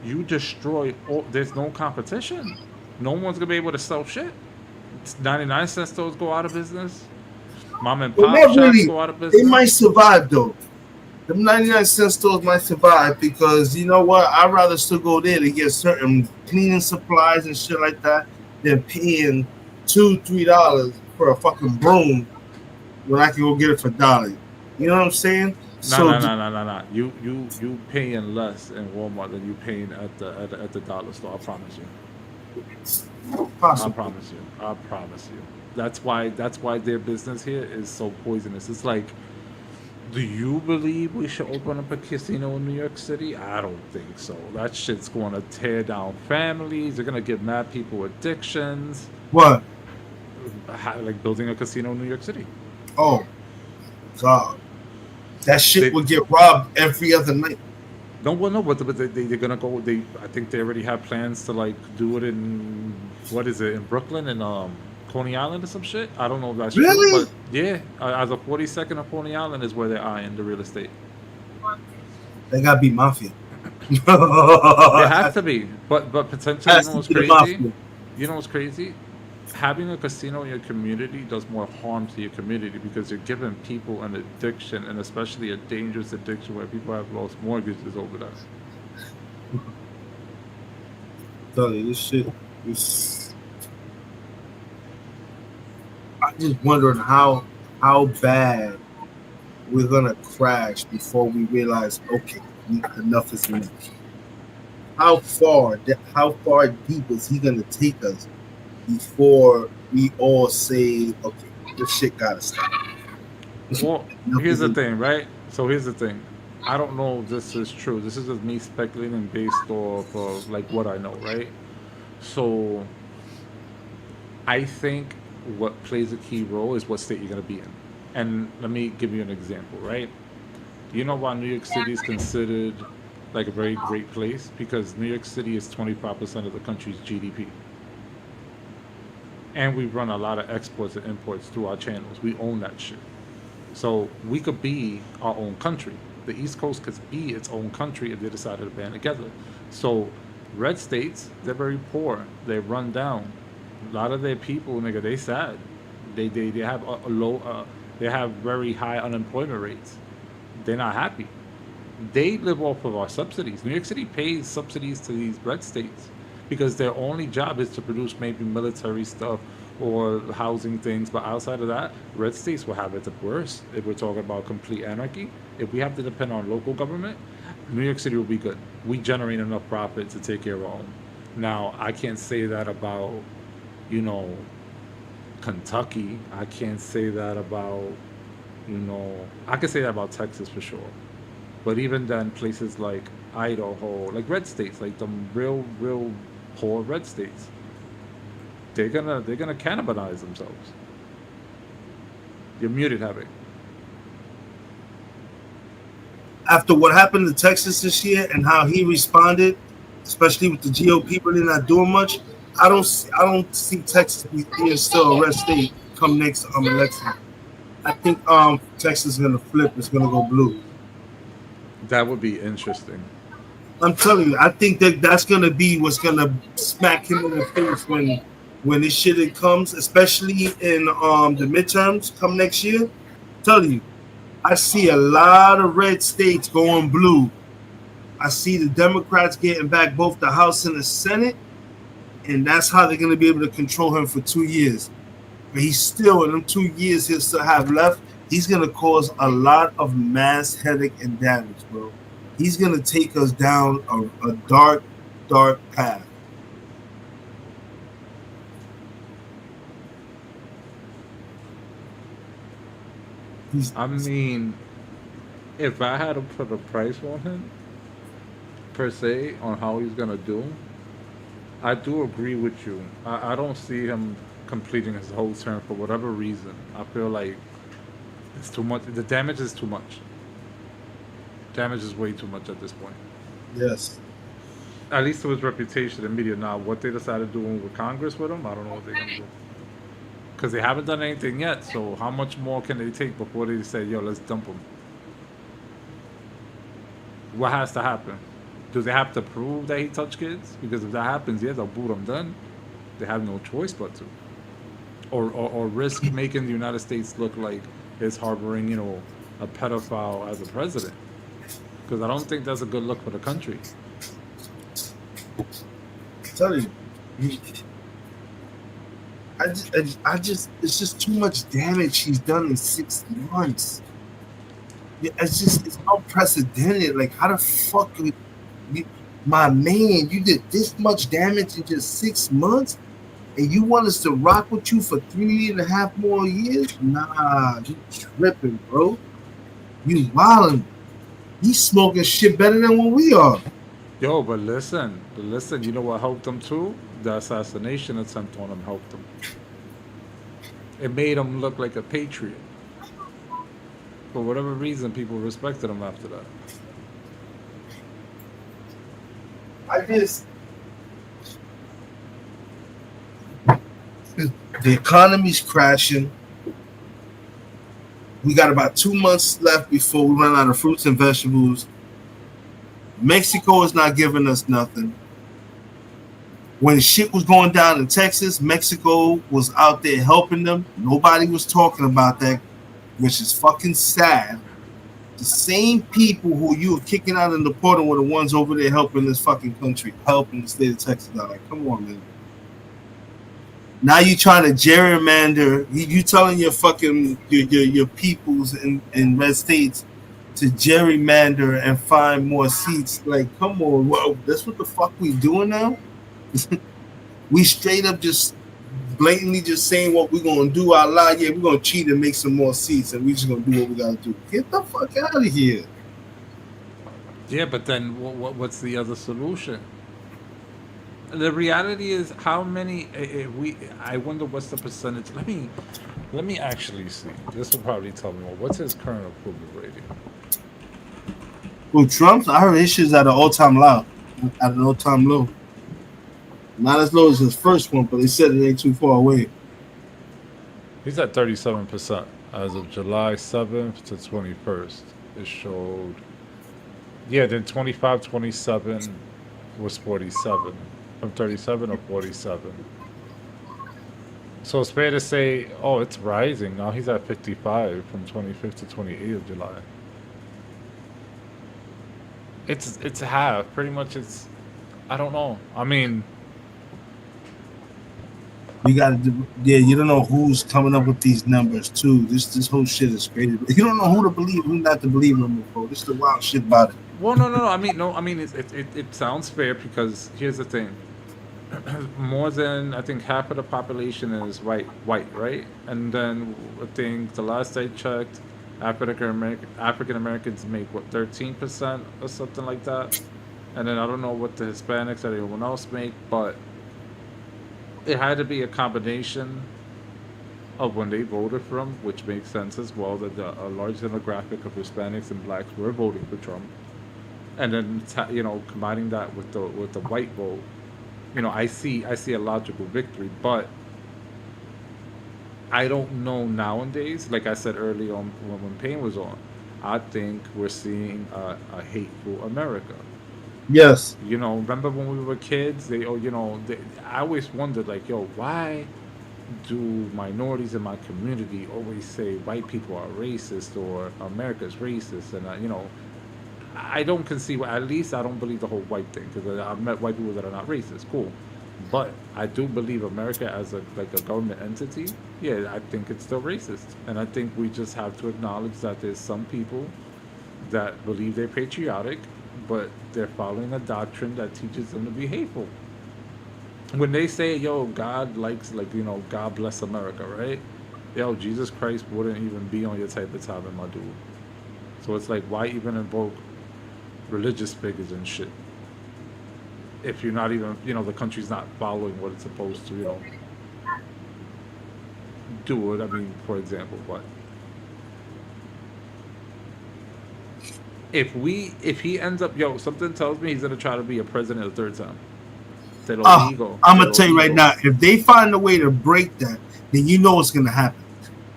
you destroy all. There's no competition. No one's gonna be able to sell shit. 99-cent stores go out of business. Mom and pop shops go out of business. They might survive though. The 99-cent stores might survive because you know what? I'd rather still go there to get certain cleaning supplies and shit like that than paying $2-3 for a fucking broom when I can go get it for $1. You know what I'm saying? No. You paying less in Walmart than you paying at the dollar store. I promise you. Possible. I promise you. That's why their business here is so poisonous. It's like, do you believe we should open up a casino in New York City? I don't think so. That shit's going to tear down families. They're going to give mad people addictions. What? Like building a casino in New York City. Oh, God. That shit would get robbed every other night. No, but they're gonna go. I think they already have plans to like do it in in Brooklyn and Coney Island or some shit. I don't know if that's really true, but yeah, as a 42nd of Coney Island is where they're eyeing the real estate. They gotta be mafia. It has to be, but potentially, you know what's crazy? Having a casino in your community does more harm to your community because you're giving people an addiction, and especially a dangerous addiction where people have lost mortgages over that. Tell you, this shit is. I'm just wondering how bad we're gonna crash before we realize, okay, enough is enough. how far deep is he gonna take us before we all say, okay, this shit gotta stop? Well, Enough here's is the enough. thing, right? So here's the thing. I don't know if this is true. This is just me speculating based off of like what I know, right? So I think what plays a key role is what state you're gonna be in. And let me give you an example, right? You know why New York City is considered like a very great place? Because New York City is 25% of the country's GDP. And we run a lot of exports and imports through our channels. We own that shit. So we could be our own country. The East Coast could be its own country if they decided to band together. So red states, they're very poor. They're run down. A lot of their people, nigga, they sad. They have a low, they have very high unemployment rates. They're not happy. They live off of our subsidies. New York City pays subsidies to these red states because their only job is to produce maybe military stuff or housing things. But outside of that, red states will have it the worst if we're talking about complete anarchy. If we have to depend on local government, New York City will be good. We generate enough profit to take care of our own. Now, I can't say that about, you know, Kentucky. I can't say that about, I can say that about Texas for sure. But even then, places like Idaho, like red states, like the real poor red states, they're gonna cannibalize themselves. You're muted, Harry. After what happened to Texas this year and how he responded, especially with the GOP really not doing much, I don't see Texas being still a red state come next election. I think Texas is gonna flip. It's gonna go blue. That would be interesting. I'm telling you, I think that's gonna be what's gonna smack him in the face when this shit comes, especially in the midterms come next year. I'm telling you, I see a lot of red states going blue. I see the Democrats getting back both the House and the Senate, and that's how they're gonna be able to control him for 2 years. But he's still in them 2 years he'll still have left. He's gonna cause a lot of mass headache and damage, bro. He's gonna take us down a dark, dark path. I mean, if I had to put a price on him, per se, on how he's gonna do, I do agree with you. I don't see him completing his whole term for whatever reason. I feel like it's too much. The damage is too much. Damage is way too much at this point. Yes. At least to his reputation and media. Now, what they decided doing with Congress with him, I don't know what they're gonna do. Because they haven't done anything yet. So how much more can they take before they say, yo, let's dump him? What has to happen? Do they have to prove that he touched kids? Because if that happens, yeah, they'll boot him then. They have no choice but to. Or risk making the United States look like it's harboring, a pedophile as a president. Because I don't think that's a good look for the country. I'm telling you. I just, it's just too much damage he's done in 6 months. Yeah, it's unprecedented. Like, how the fuck, my man, you did this much damage in just 6 months, and you want us to rock with you for 3.5 more years? Nah, you tripping, bro. You wildin'. He's smoking shit better than what we are. Yo, but listen, you know what helped them too? The assassination attempt on him helped him. It made him look like a patriot. For whatever reason, people respected him after that. The economy's crashing. We got about 2 months left before we run out of fruits and vegetables. Mexico is not giving us nothing. When shit was going down in Texas, Mexico was out there helping them. Nobody was talking about that, which is fucking sad. The same people who you were kicking out in the portal were the ones over there helping this fucking country, helping the state of Texas out. Like, come on, man. Now you trying to gerrymander. You telling your fucking your peoples in red states, to gerrymander and find more seats. Like, come on, well, that's what the fuck we doing now? We straight up just blatantly just saying what we're gonna do out loud. Yeah, we're gonna cheat and make some more seats, and we're just gonna do what we gotta do. Get the fuck out of here. Yeah, but then what's the other solution? The reality is, how many I wonder what's the percentage. Let me actually see. This will probably tell me more. What's his current approval rating? Well, Trump's, I heard his shit's at an all-time low. At an all-time low. Not as low as his first one, but they said it ain't too far away. He's at 37% as of July 7th to 21st. It showed. Yeah, then 25, 27 was 47. From 37 to 47. So it's fair to say, oh, it's rising. Now he's at 55 from 25th to 28th of July. It's half. Pretty much it's, I don't know. I mean, you gotta do, yeah, you don't know who's coming up with these numbers too. This whole shit is crazy. You don't know who to believe, who not to believe no more, bro. This is the wild shit about it. Well, no. I mean, it sounds fair because here's the thing. More than, I think, half of the population is white, right? And then I think the last I checked, African Americans make what, 13% or something like that. And then I don't know what the Hispanics or anyone else make, but it had to be a combination of when they voted for him, which makes sense as well, that a large demographic of Hispanics and blacks were voting for Trump, and then combining that with the white vote, I see a logical victory. But I don't know nowadays. Like I said early on when Payne was on, I think we're seeing a hateful America. Yes. Remember when we were kids? I always wondered, like, yo, why do minorities in my community always say white people are racist or America's racist? And I don't conceive. At least I don't believe the whole white thing, because I've met white people that are not racist. Cool, but I do believe America as a government entity. Yeah, I think it's still racist, and I think we just have to acknowledge that there's some people that believe they're patriotic, but they're following a doctrine that teaches them to be hateful. When they say, yo, God likes, God bless America, right? Yo, Jesus Christ wouldn't even be on your type of time, my dude. So it's like, why even invoke religious figures and shit if you're not even, the country's not following what it's supposed to, do it. I mean, for example, but if he ends up, something tells me he's gonna try to be a president a third time. I'm gonna tell you right now, if they find a way to break that, then you know what's gonna happen.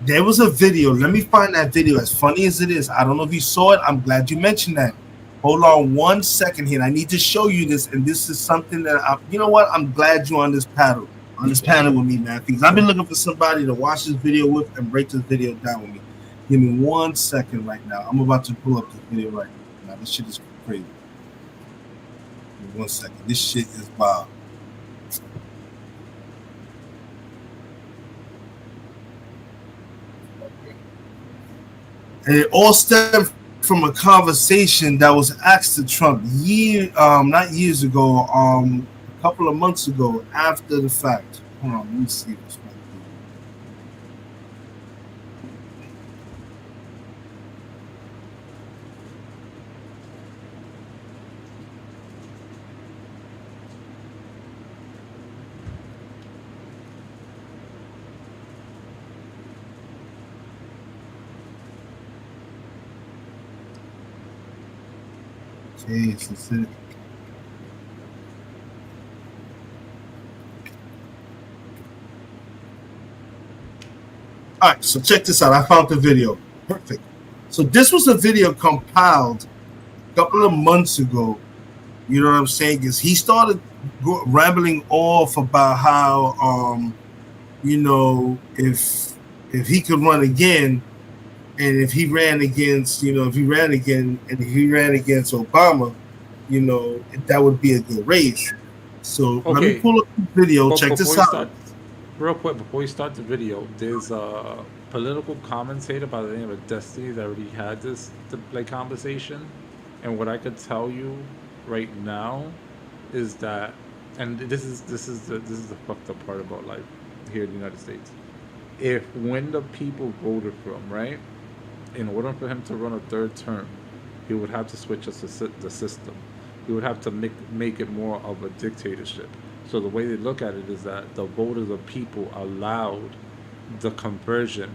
There was a video. Let me find that video. As funny as it is, I don't know if you saw it. I'm glad you mentioned that. Hold on 1 second here. I need to show you this, and this is something that I'm glad you're on this panel with me, man, because I've been looking for somebody to watch this video with and break this video down with me. Give me 1 second right now. I'm about to pull up this video right now. This shit is crazy. Give me 1 second. This shit is wild. And it all stemmed from a conversation that was asked to Trump not years ago, a couple of months ago after the fact. Hold on, let me see this one. Okay, so that's it. All right, so check this out. I found the video. Perfect. So this was a video compiled a couple of months ago. You know what I'm saying? Because he started rambling off about how, if he could run again, and if he ran against, and he ran against Obama, that would be a good race. So let me pull up the video. Check this out. Real quick, before we start the video, there's political commentator by the name of Destiny that already had this like conversation, and what I could tell you right now is that, and this is the fucked up part about life here in the United States. If when the people voted for him, right, in order for him to run a third term, he would have to switch us the system. He would have to make it more of a dictatorship. So the way they look at it is that the vote of the people allowed the conversion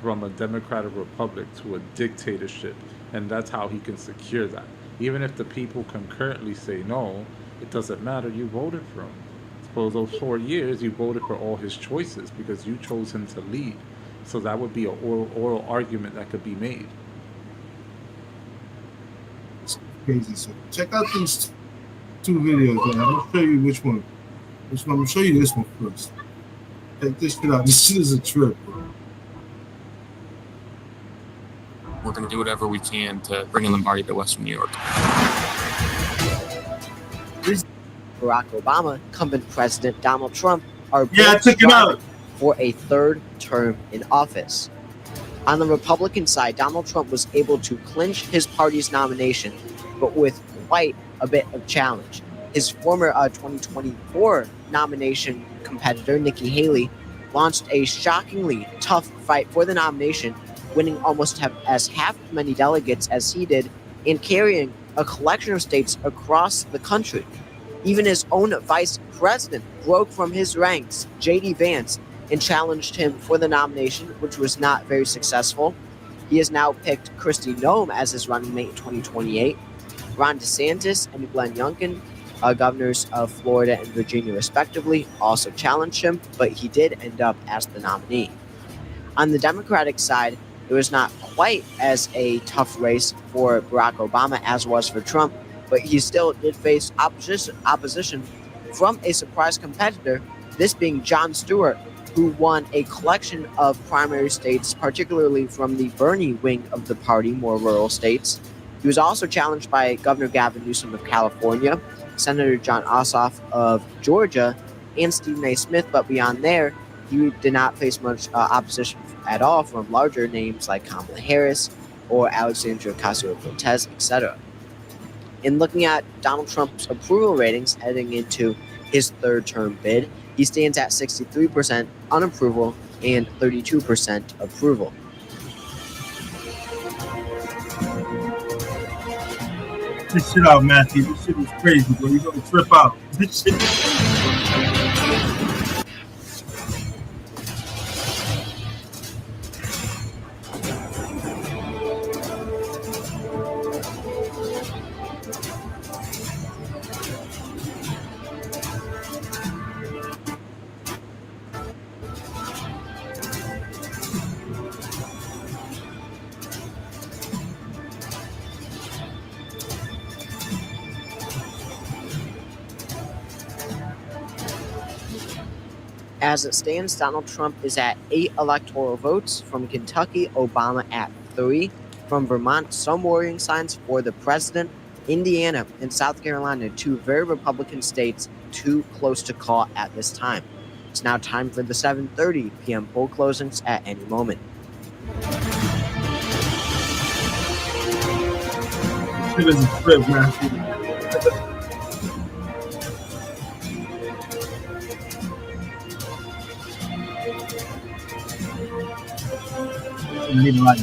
from a democratic republic to a dictatorship, and that's how he can secure that. Even if the people concurrently say no, it doesn't matter. You voted for him. For those 4 years, you voted for all his choices because you chose him to lead. So that would be an oral argument that could be made. It's crazy. So check out these two videos. Man. I'm gonna show you which one. I'm gonna show you this one first. Check this shit out. This shit is a trip, bro. We're going to do whatever we can to bring Lombardi to Western New York. Barack Obama, incumbent President Donald Trump are Yeah, both check it striving out. for a third term in office. On the Republican side, Donald Trump was able to clinch his party's nomination, but with quite a bit of challenge. His former 2024 nomination competitor, Nikki Haley, launched a shockingly tough fight for the nomination, winning almost half as many delegates as he did and carrying a collection of states across the country. Even his own vice president broke from his ranks, J.D. Vance, and challenged him for the nomination, which was not very successful. He has now picked Kristi Noem as his running mate in 2028. Ron DeSantis and Glenn Youngkin, governors of Florida and Virginia respectively, also challenged him, but he did end up as the nominee. On the Democratic side, it was not quite as a tough race for Barack Obama as was for Trump, but he still did face opposition from a surprise competitor, this being Jon Stewart, who won a collection of primary states, particularly from the Bernie wing of the party, more rural states. He was also challenged by Governor Gavin Newsom of California, Senator Jon Ossoff of Georgia, and Stephen A. Smith, but beyond there, he did not face much opposition at all from larger names like Kamala Harris or Alexandria Ocasio-Cortez, etc. In looking at Donald Trump's approval ratings heading into his third term bid, he stands at 63% unapproval and 32% approval. This shit out, Matthew. This shit was crazy, bro. You're gonna trip out. This shit. As it stands, Donald Trump is at 8 electoral votes. From Kentucky, Obama at 3. From Vermont, some worrying signs for the president. Indiana and South Carolina, two very Republican states, too close to call at this time. It's now time for the 7:30 p.m. poll closings at any moment. Shit is a trip, Matthew. I need a light.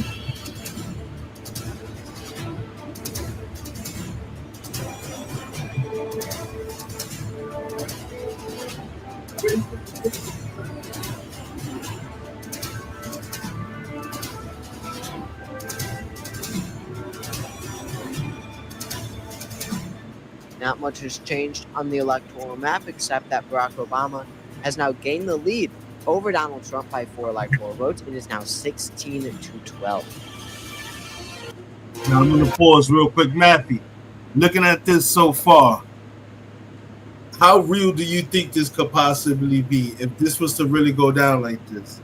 Not much has changed on the electoral map except that Barack Obama has now gained the lead over Donald Trump by 4 electoral votes. It is now 16 to 12. Now I'm gonna pause real quick, Matthew. Looking at this so far, how real do you think this could possibly be if this was to really go down like this?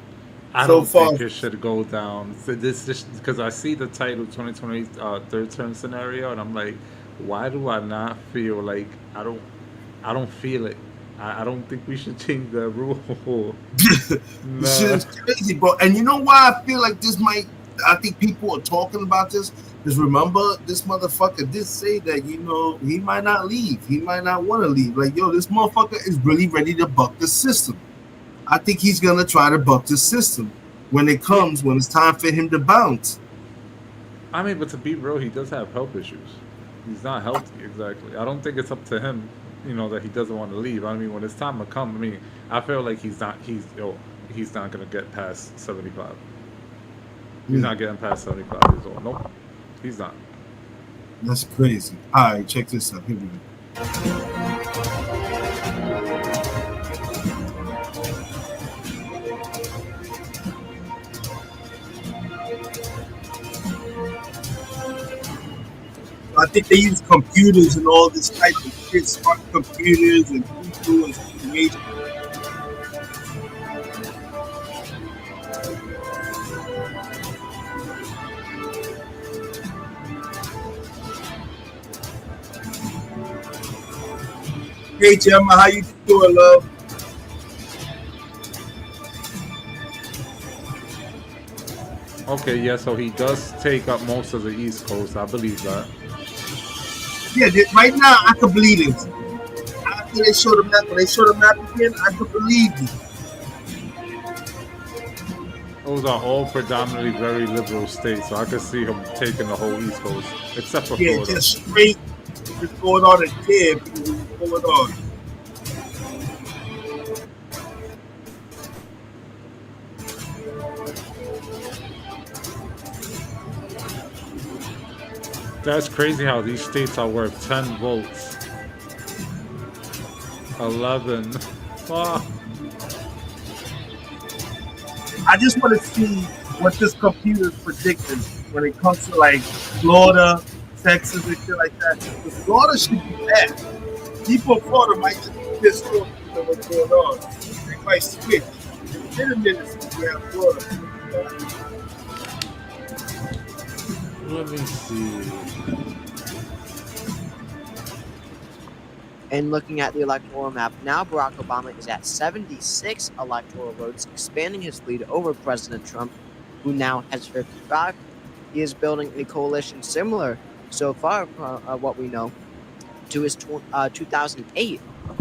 I So don't far- think it should go down. So this because I see the title 2020 third term scenario, and I'm like, why do I not feel like I don't feel it? I don't think we should change that rule. This shit is crazy, bro. And you know why I feel like this might? I think people are talking about this because remember, this motherfucker did say that he might not leave. He might not want to leave. Like, yo, this motherfucker is really ready to buck the system. I think he's gonna try to buck the system when it's time for him to bounce. I mean, but to be real, he does have health issues. He's not healthy exactly. I don't think it's up to him, that he doesn't want to leave. I mean, when it's time to come, I mean, I feel like he's not gonna get past 75. He's not getting past 75 years old. Nope, he's not. That's crazy. All right, check this out. Here we go. I think they use computers and all this type of shit, smart computers and people and information. Hey Gemma, how you doing, love? Okay, yeah, so he does take up most of the East Coast. I believe that. Yeah, right now I could believe it. After they show the map, when they show the map again, I could believe it. Those are all predominantly very liberal states, so I could see him taking the whole East Coast, except for Florida. Just straight, just going on a tear, going on. That's crazy how these states are worth 10 votes. 11. Ah. I just want to see what this computer is predicting when it comes to like Florida, Texas, and shit like that. Because Florida should be bad. People in Florida might just be pissed off with what's going on. They might switch. It's been a minute since we have Florida. Let me see. And looking at the electoral map now, Barack Obama is at 76 electoral votes, expanding his lead over President Trump, who now has 55. He is building a coalition similar, so far, what we know, to his 2008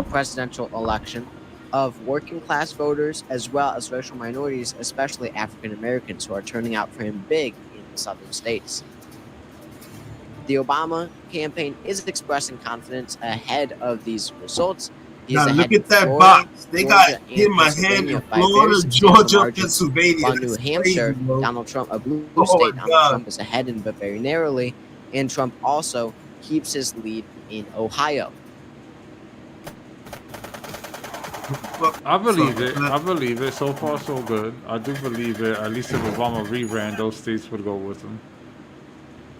presidential election of working class voters as well as racial minorities, especially African Americans, who are turning out for him big in the southern states. The Obama campaign is expressing confidence ahead of these results. Now look at that box. They got him ahead in Florida, Georgia, Pennsylvania. On New Hampshire, Donald Trump, a blue state, Donald Trump is ahead in, but very narrowly. And Trump also keeps his lead in Ohio. I believe it. I believe it. So far, so good. I do believe it. At least if Obama reran, those states would go with him.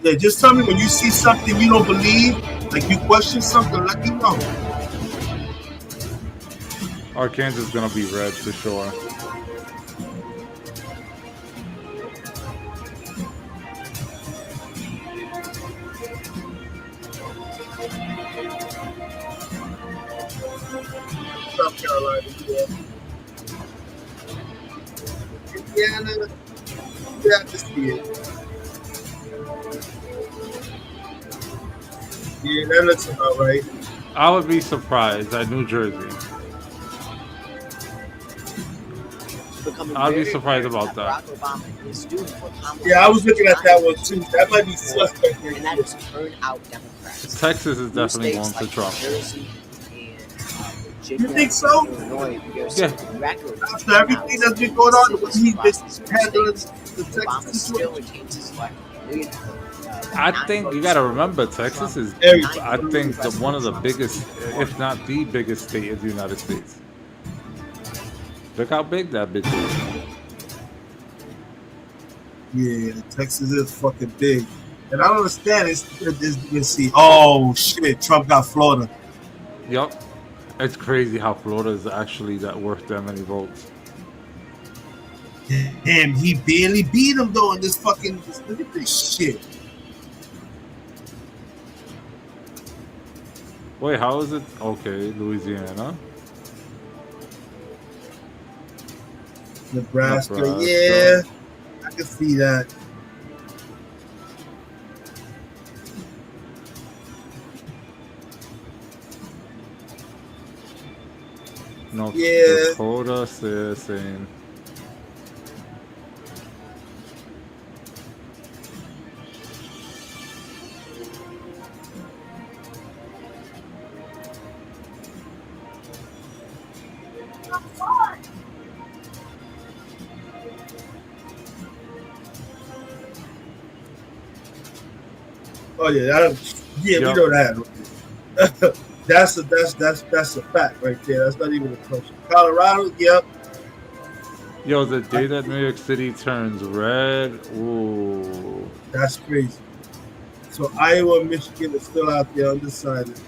Yeah, just tell me when you see something you don't believe, like you question something, let me know. Arkansas is gonna be red for sure. South Carolina, yeah. Indiana, yeah, just see it. Yeah, that looks about right. I would be surprised at New Jersey. I'd be surprised about that. Yeah, I was looking at that one too. That might be suspect. And that is turnout Democrats. Texas is definitely going to Trump. You think so? Yeah. After everything that's been going on, was he just handling the Texas situation? I think you got to remember, Texas is, I think, one of the biggest, if not the biggest state in the United States. Look how big that bitch is. Yeah, Texas is fucking big. And I don't understand. Let's see. Oh, shit. Trump got Florida. Yup. It's crazy how Florida is actually that worth that many votes. Damn, he barely beat him, though, in this fucking... Look at this shit. Wait, how is it? Okay, Louisiana. Nebraska. Yeah, I can see that. North Yeah. Dakota, same. Oh yeah, we know that. That's a fact right there. That's not even a question. Colorado, yep. Yo, the day that New York City turns red, ooh. That's crazy. So Iowa and Michigan are still out there undecided.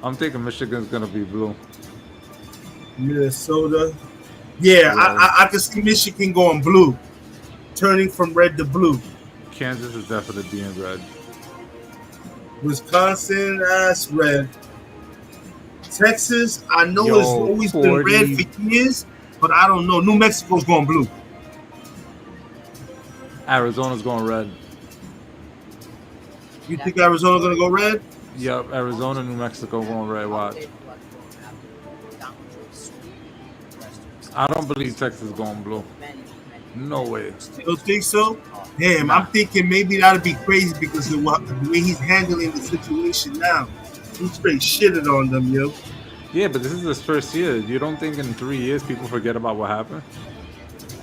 I'm thinking Michigan's gonna be blue. Minnesota. Yeah, I can see Michigan going blue. Turning from red to blue. Kansas is definitely being red. Wisconsin, that's red. Texas, I know it's always been red for years, but I don't know. New Mexico's going blue. Arizona's going red. You think Arizona's going to go red? Yep, Arizona, New Mexico going red. Watch. I don't believe Texas is going blue. No way. You don't think so? Damn, I'm thinking maybe that'll be crazy because of the way he's handling the situation now. He straight shitted on them, yo. Yeah, but this is his first year. You don't think in 3 years people forget about what happened?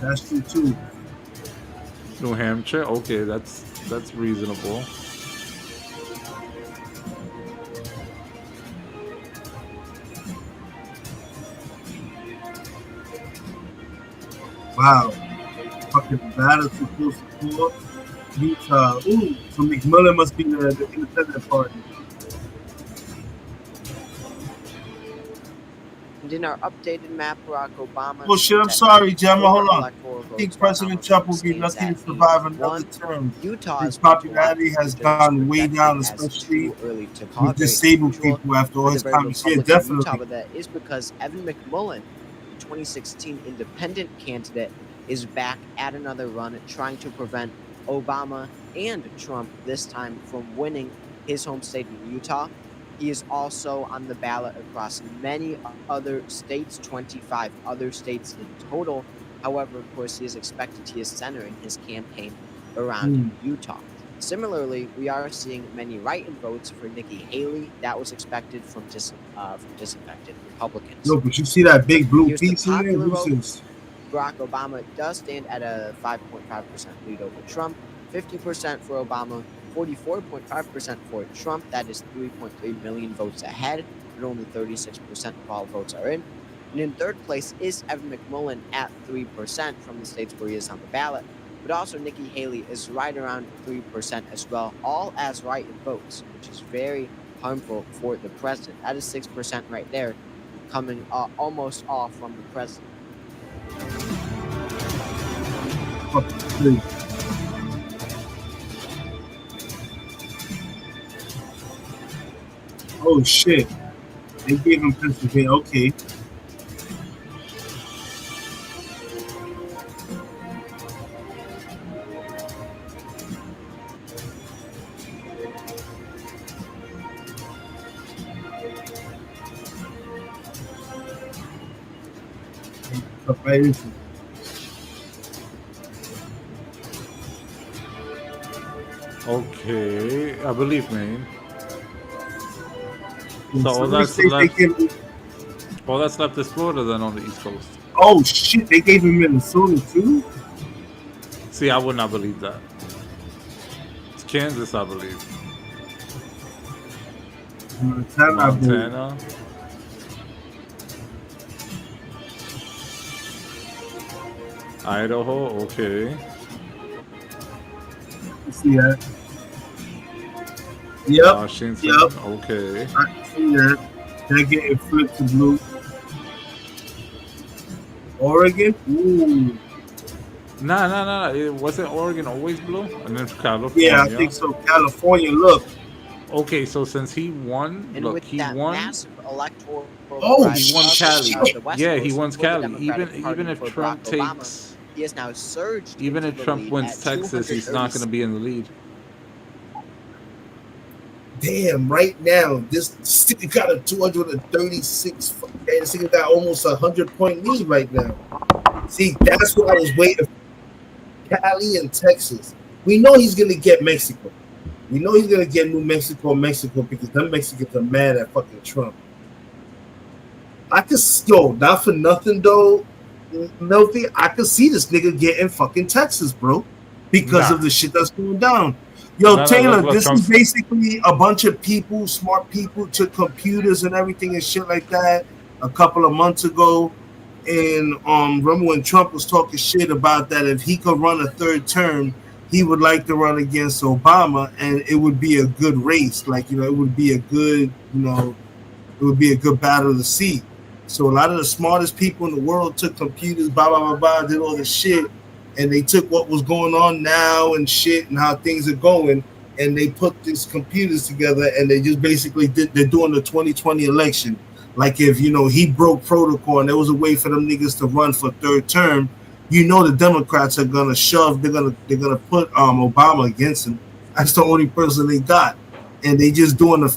That's true too. New Hampshire, okay, that's reasonable. Wow. Fucking Nevada supposed to pull up. Utah. Ooh, so McMillan must be the independent party. And in our updated map, Barack Obama. Well, shit, I'm sorry, Gemma. Hold on. I think President Trump will be lucky to survive another term. His popularity has gone way down, especially with disabled people after all his comments. Yeah, definitely. Utah, but that is because Evan McMullen, the 2016 independent candidate, is back at another run, trying to prevent Obama and Trump this time from winning his home state in Utah. He is also on the ballot across many other states, 25 other states in total. However, of course, he is centering his campaign around Utah. Similarly, we are seeing many write-in votes for Nikki Haley. That was expected from disaffected Republicans. No, but you see that big blue piece in there? Barack Obama does stand at a 5.5% lead over Trump, 50% for Obama, 44.5% for Trump. That is 3.3 million votes ahead, but only 36% of all votes are in. And in third place is Evan McMullen at 3% from the states where he is on the ballot. But also Nikki Haley is right around 3% as well, all as write-in votes, which is very harmful for the president. That is 6% right there, coming almost all from the president. Oh shit. They gave him Pennsylvania. Okay. Okay, I believe, man. So all that's left is Florida then on the East Coast. Oh shit, they gave him Minnesota too? See, I would not believe that. It's Kansas, I believe. Montana. Idaho, okay. See that? Yep. Washington, yep. Okay. I see that. They're getting flipped to blue. Oregon? Ooh. Nah. It wasn't Oregon always blue? And then California. Yeah, I think so. California, look. Okay, so since he won, And look, with he that won. massive electoral Oh, drive He won of Cali. the West Yeah, Coast he won for the Cali. Democratic Even Party if for Trump Barack Obama, takes, he has now surged even into if the Trump lead wins at Texas, he's not going to be in the lead. damn, right now, this nigga got a 236. This nigga got almost 100-point lead right now. See, that's what I was waiting for. Cali and Texas. We know he's going to get Mexico. We know he's going to get New Mexico, because them Mexicans are mad at fucking Trump. I could, not for nothing though, Melfi, I could see this nigga getting fucking Texas, bro, because of the shit that's going down. Yo, Taylor, look, this is basically a bunch of people, smart people, took computers and everything and shit like that a couple of months ago. And remember when Trump was talking shit about that if he could run a third term, he would like to run against Obama, and it would be a good race. Like, it would be a good, it would be a good battle to see. So a lot of the smartest people in the world took computers, did all this shit, and they took what was going on now and shit and how things are going, and they put these computers together, and they just basically they're doing the 2020 election. Like if, he broke protocol and there was a way for them niggas to run for third term, the Democrats are gonna shove, they're gonna put Obama against him. That's the only person they got. And they just doing a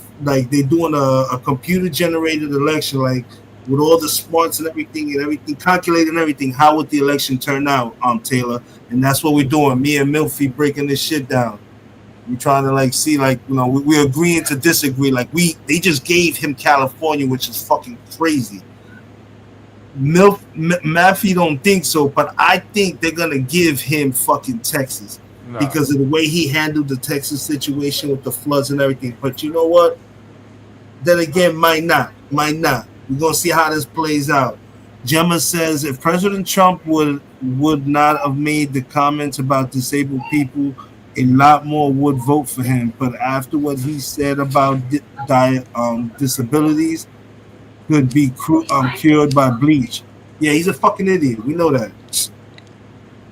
computer generated election, like with all the smarts and everything calculating everything, how would the election turn out, Taylor? And that's what we're doing. Me and Milfy breaking this shit down. We're trying to see, we're agreeing to disagree. They just gave him California, which is fucking crazy. Matthew don't think so, but I think they're gonna give him fucking Texas. No. Because of the way he handled the Texas situation with the floods and everything. But you know what? Then again, might not. We're gonna see how this plays out. Gemma says if President Trump would not have made the comments about disabled people, a lot more would vote for him. But after what he said about disabilities could be cured by bleach. Yeah, he's a fucking idiot. We know that.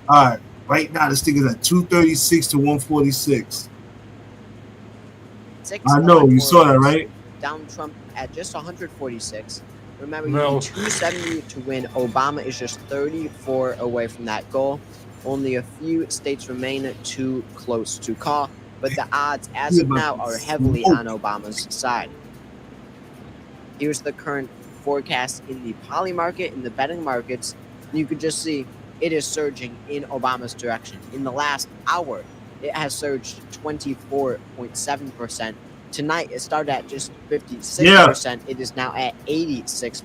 All right. Right now, this thing is at 236 to 146. I know, you saw that, right? Down Trump at just 146. Remember, you need 270 to win. Obama is just 34 away from that goal. Only a few states remain too close to call, but the odds as of now are heavily on Obama's side. Here's the current forecast in the poly market, in the betting markets. You could just see it is surging in Obama's direction. In the last hour, it has surged 24.7%. Tonight, it started at just 56%. Yeah. It is now at 86%.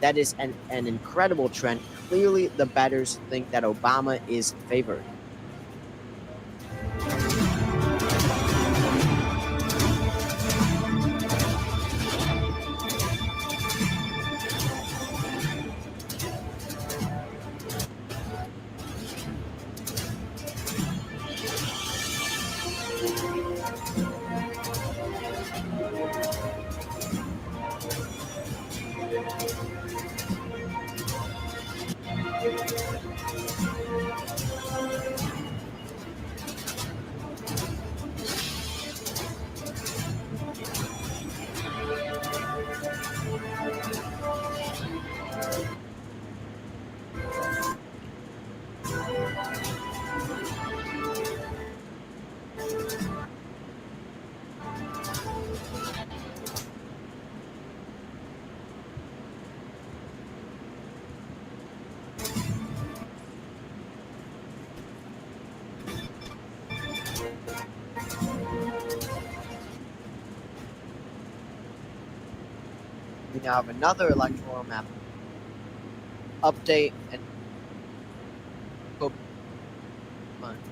That is an incredible trend. Clearly, the bettors think that Obama is favored. We now have another electoral map update, and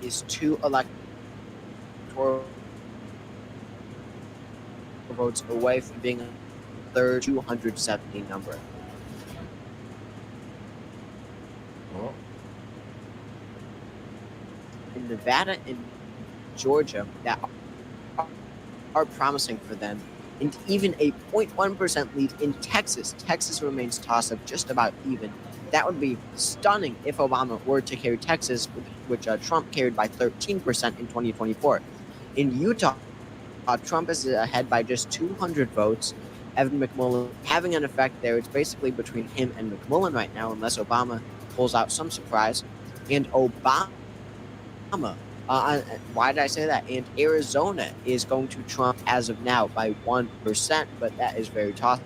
is 2 electoral votes away from being a third 270 number. Oh. In Nevada and Georgia, that are promising for them, and even a 0.1% lead in Texas. Texas remains toss-up just about even. That would be stunning if Obama were to carry Texas, which Trump carried by 13% in 2024. In Utah, Trump is ahead by just 200 votes. Evan McMullin having an effect there. It's basically between him and McMullin right now, unless Obama pulls out some surprise. And Obama, why did I say that? And Arizona is going to Trump as of now by 1%, but that is very tough.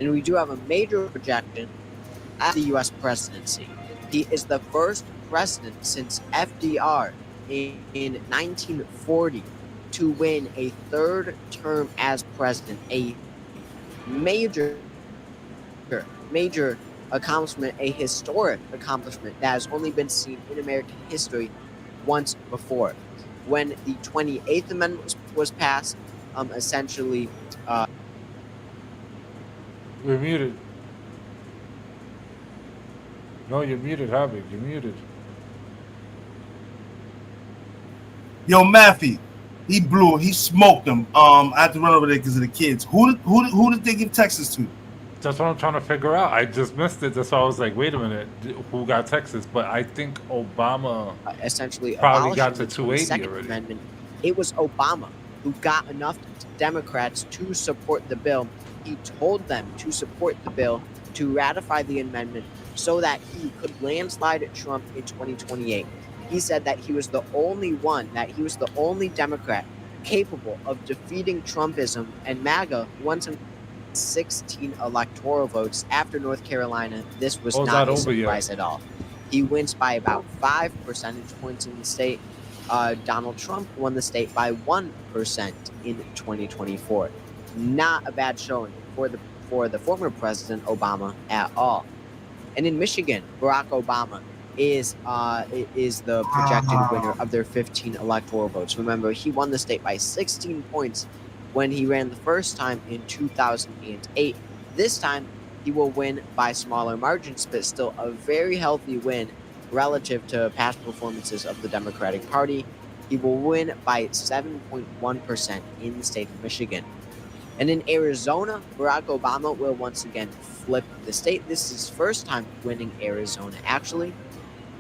And we do have a major projection at the U.S. presidency. He is the first president since FDR in 1940 to win a third term as president, a major accomplishment, a historic accomplishment that has only been seen in American history once before. When the 28th Amendment was passed, essentially... You're muted. No, you're muted, Havoc. You're muted. Yo, Matthew, he blew. He smoked them. I had to run over there because of the kids. Who did they give Texas to? That's what I'm trying to figure out. I just missed it. That's why I was like, wait a minute, who got Texas? But I think Obama essentially probably got to the 280 22nd already. Amendment. It was Obama who got enough Democrats to support the bill. He told them to support the bill, to ratify the amendment, so that he could landslide Trump in 2028. He said that he was the only Democrat capable of defeating Trumpism and MAGA once in 16 electoral votes after North Carolina. This was not a surprise at all. He wins by about 5 percentage points in the state. Donald Trump won the state by 1% in 2024. Not a bad showing for the former President Obama at all. And in Michigan, Barack Obama is the projected winner of their 15 electoral votes. Remember, he won the state by 16 points when he ran the first time in 2008. This time, he will win by smaller margins, but still a very healthy win relative to past performances of the Democratic Party. He will win by 7.1% in the state of Michigan. And in Arizona, Barack Obama will once again flip the state. This is his first time winning Arizona, actually.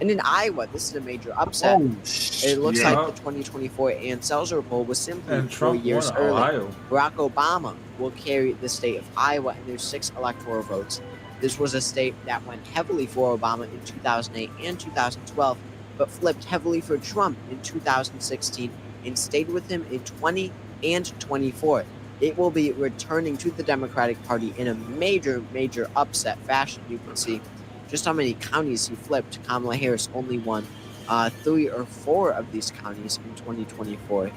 And in Iowa, this is a major upset. It looks like the 2024 Ann Selzer poll was simply 4 years early. Barack Obama will carry the state of Iowa, and there's 6 electoral votes. This was a state that went heavily for Obama in 2008 and 2012, but flipped heavily for Trump in 2016 and stayed with him in 20 and 24. It will be returning to the Democratic Party in a major, major upset fashion. You can see just how many counties he flipped. Kamala Harris only won 3 or 4 of these counties in 2024.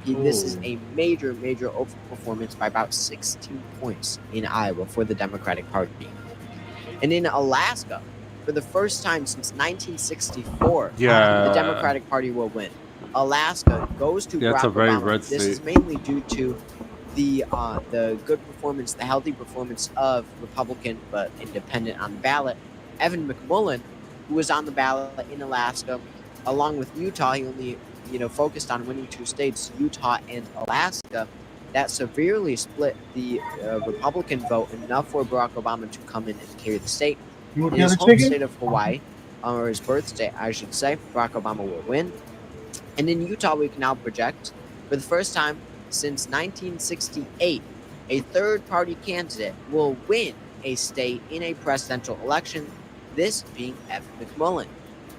This is a major, major overperformance by about 16 points in Iowa for the Democratic Party. And in Alaska, for the first time since 1964, the Democratic Party will win. Alaska goes to Barack a very Obama. red This state. is mainly due to the good performance, the healthy performance of Republican but independent on the ballot, Evan McMullin, who was on the ballot in Alaska, along with Utah. He only focused on winning 2 states, Utah and Alaska. That severely split the Republican vote enough for Barack Obama to come in and carry the state. In his home state of Hawaii, or his birth state, I should say, Barack Obama will win. And in Utah, we can now project, for the first time since 1968, a third-party candidate will win a state in a presidential election, this being Evan McMullin.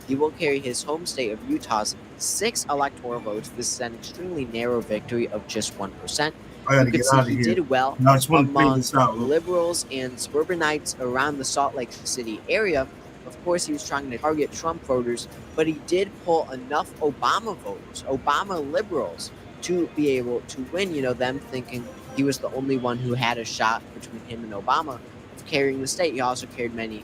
He will carry his home state of Utah's 6 electoral votes. This is an extremely narrow victory of just 1%. You can see he did well among liberals and suburbanites around the Salt Lake City area. Of course, he was trying to target Trump voters, but he did pull enough Obama voters, Obama liberals, to be able to win, them thinking he was the only one who had a shot between him and Obama of carrying the state. He also carried many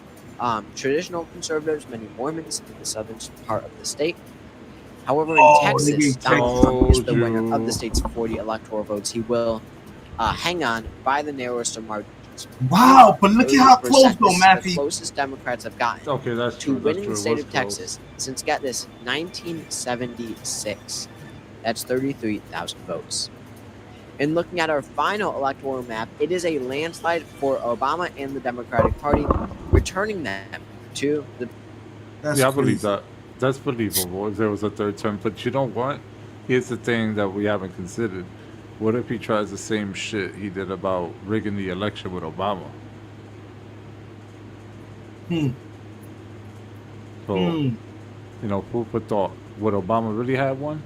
traditional conservatives, many Mormons in the southern part of the state. However, in Texas, Donald Trump is the winner of the state's 40 electoral votes. He will hang on by the narrowest of margins. Wow, but look at how close though, Matthew. The closest Democrats have gotten to winning the state of Texas since, get this, 1976. That's 33,000 votes. And looking at our final electoral map, it is a landslide for Obama and the Democratic Party, returning them to the. That's Yeah, I believe crazy. that. That's believable if there was a third term. But you know what? Here's the thing that we haven't considered. What if he tries the same shit he did about rigging the election with Obama? Hmm. So, Hmm. you know, food for thought. Would Obama really have one?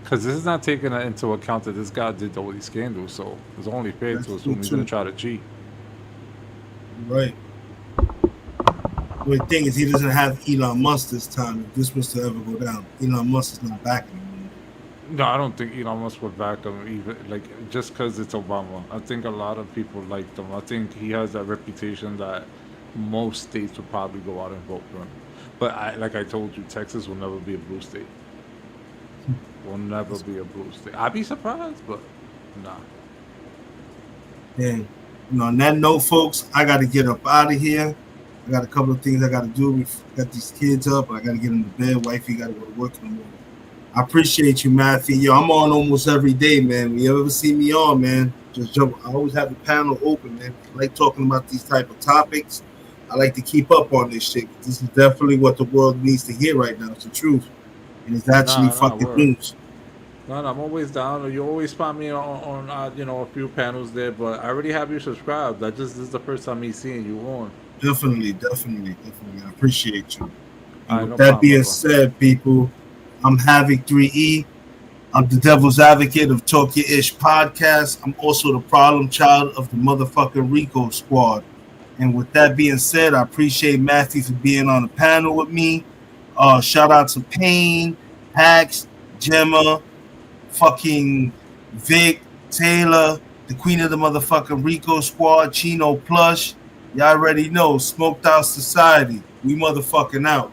Because this is not taking into account that this guy did all these scandals, so it's only fair That's to true assume he's going too. to try to cheat. Right. The thing is, he doesn't have Elon Musk this time. If this was to ever go down, Elon Musk is not backing him. No, I don't think Elon Musk would back him, even like just because it's Obama. I think a lot of people liked him. I think he has that reputation that most states would probably go out and vote for him. But like I told you, Texas will never be a blue state. Will never be a blue state. I'd be surprised, but nah. And on that note, folks, I got to get up out of here. I got a couple of things I got to do. We got these kids up. I got to get them to bed. Wifey got to go to work in the morning. I appreciate you, Matthew. Yo, I'm on almost every day, man. When you ever see me on, man, just jump. I always have the panel open, man. I like talking about these type of topics. I like to keep up on this shit. This is definitely what the world needs to hear right now. It's the truth. And it's actually fucking word. news. No, I'm always down. You always find me on a few panels there, but I already have you subscribed. This is the first time me seeing you on. Definitely. I appreciate you. And Alright, with no that problem, being bro. said, people, I'm Havoc 3E. I'm the devil's advocate of Talk Your Ish podcast. I'm also the problem child of the motherfucking Rico squad. And with that being said, I appreciate Matthew for being on the panel with me. Shout out to Payne, Hacks, Gemma, fucking Vic, Taylor, the queen of the motherfucking Rico squad, Chino Plush. Y'all already know, Smoked Out Society. We motherfucking out.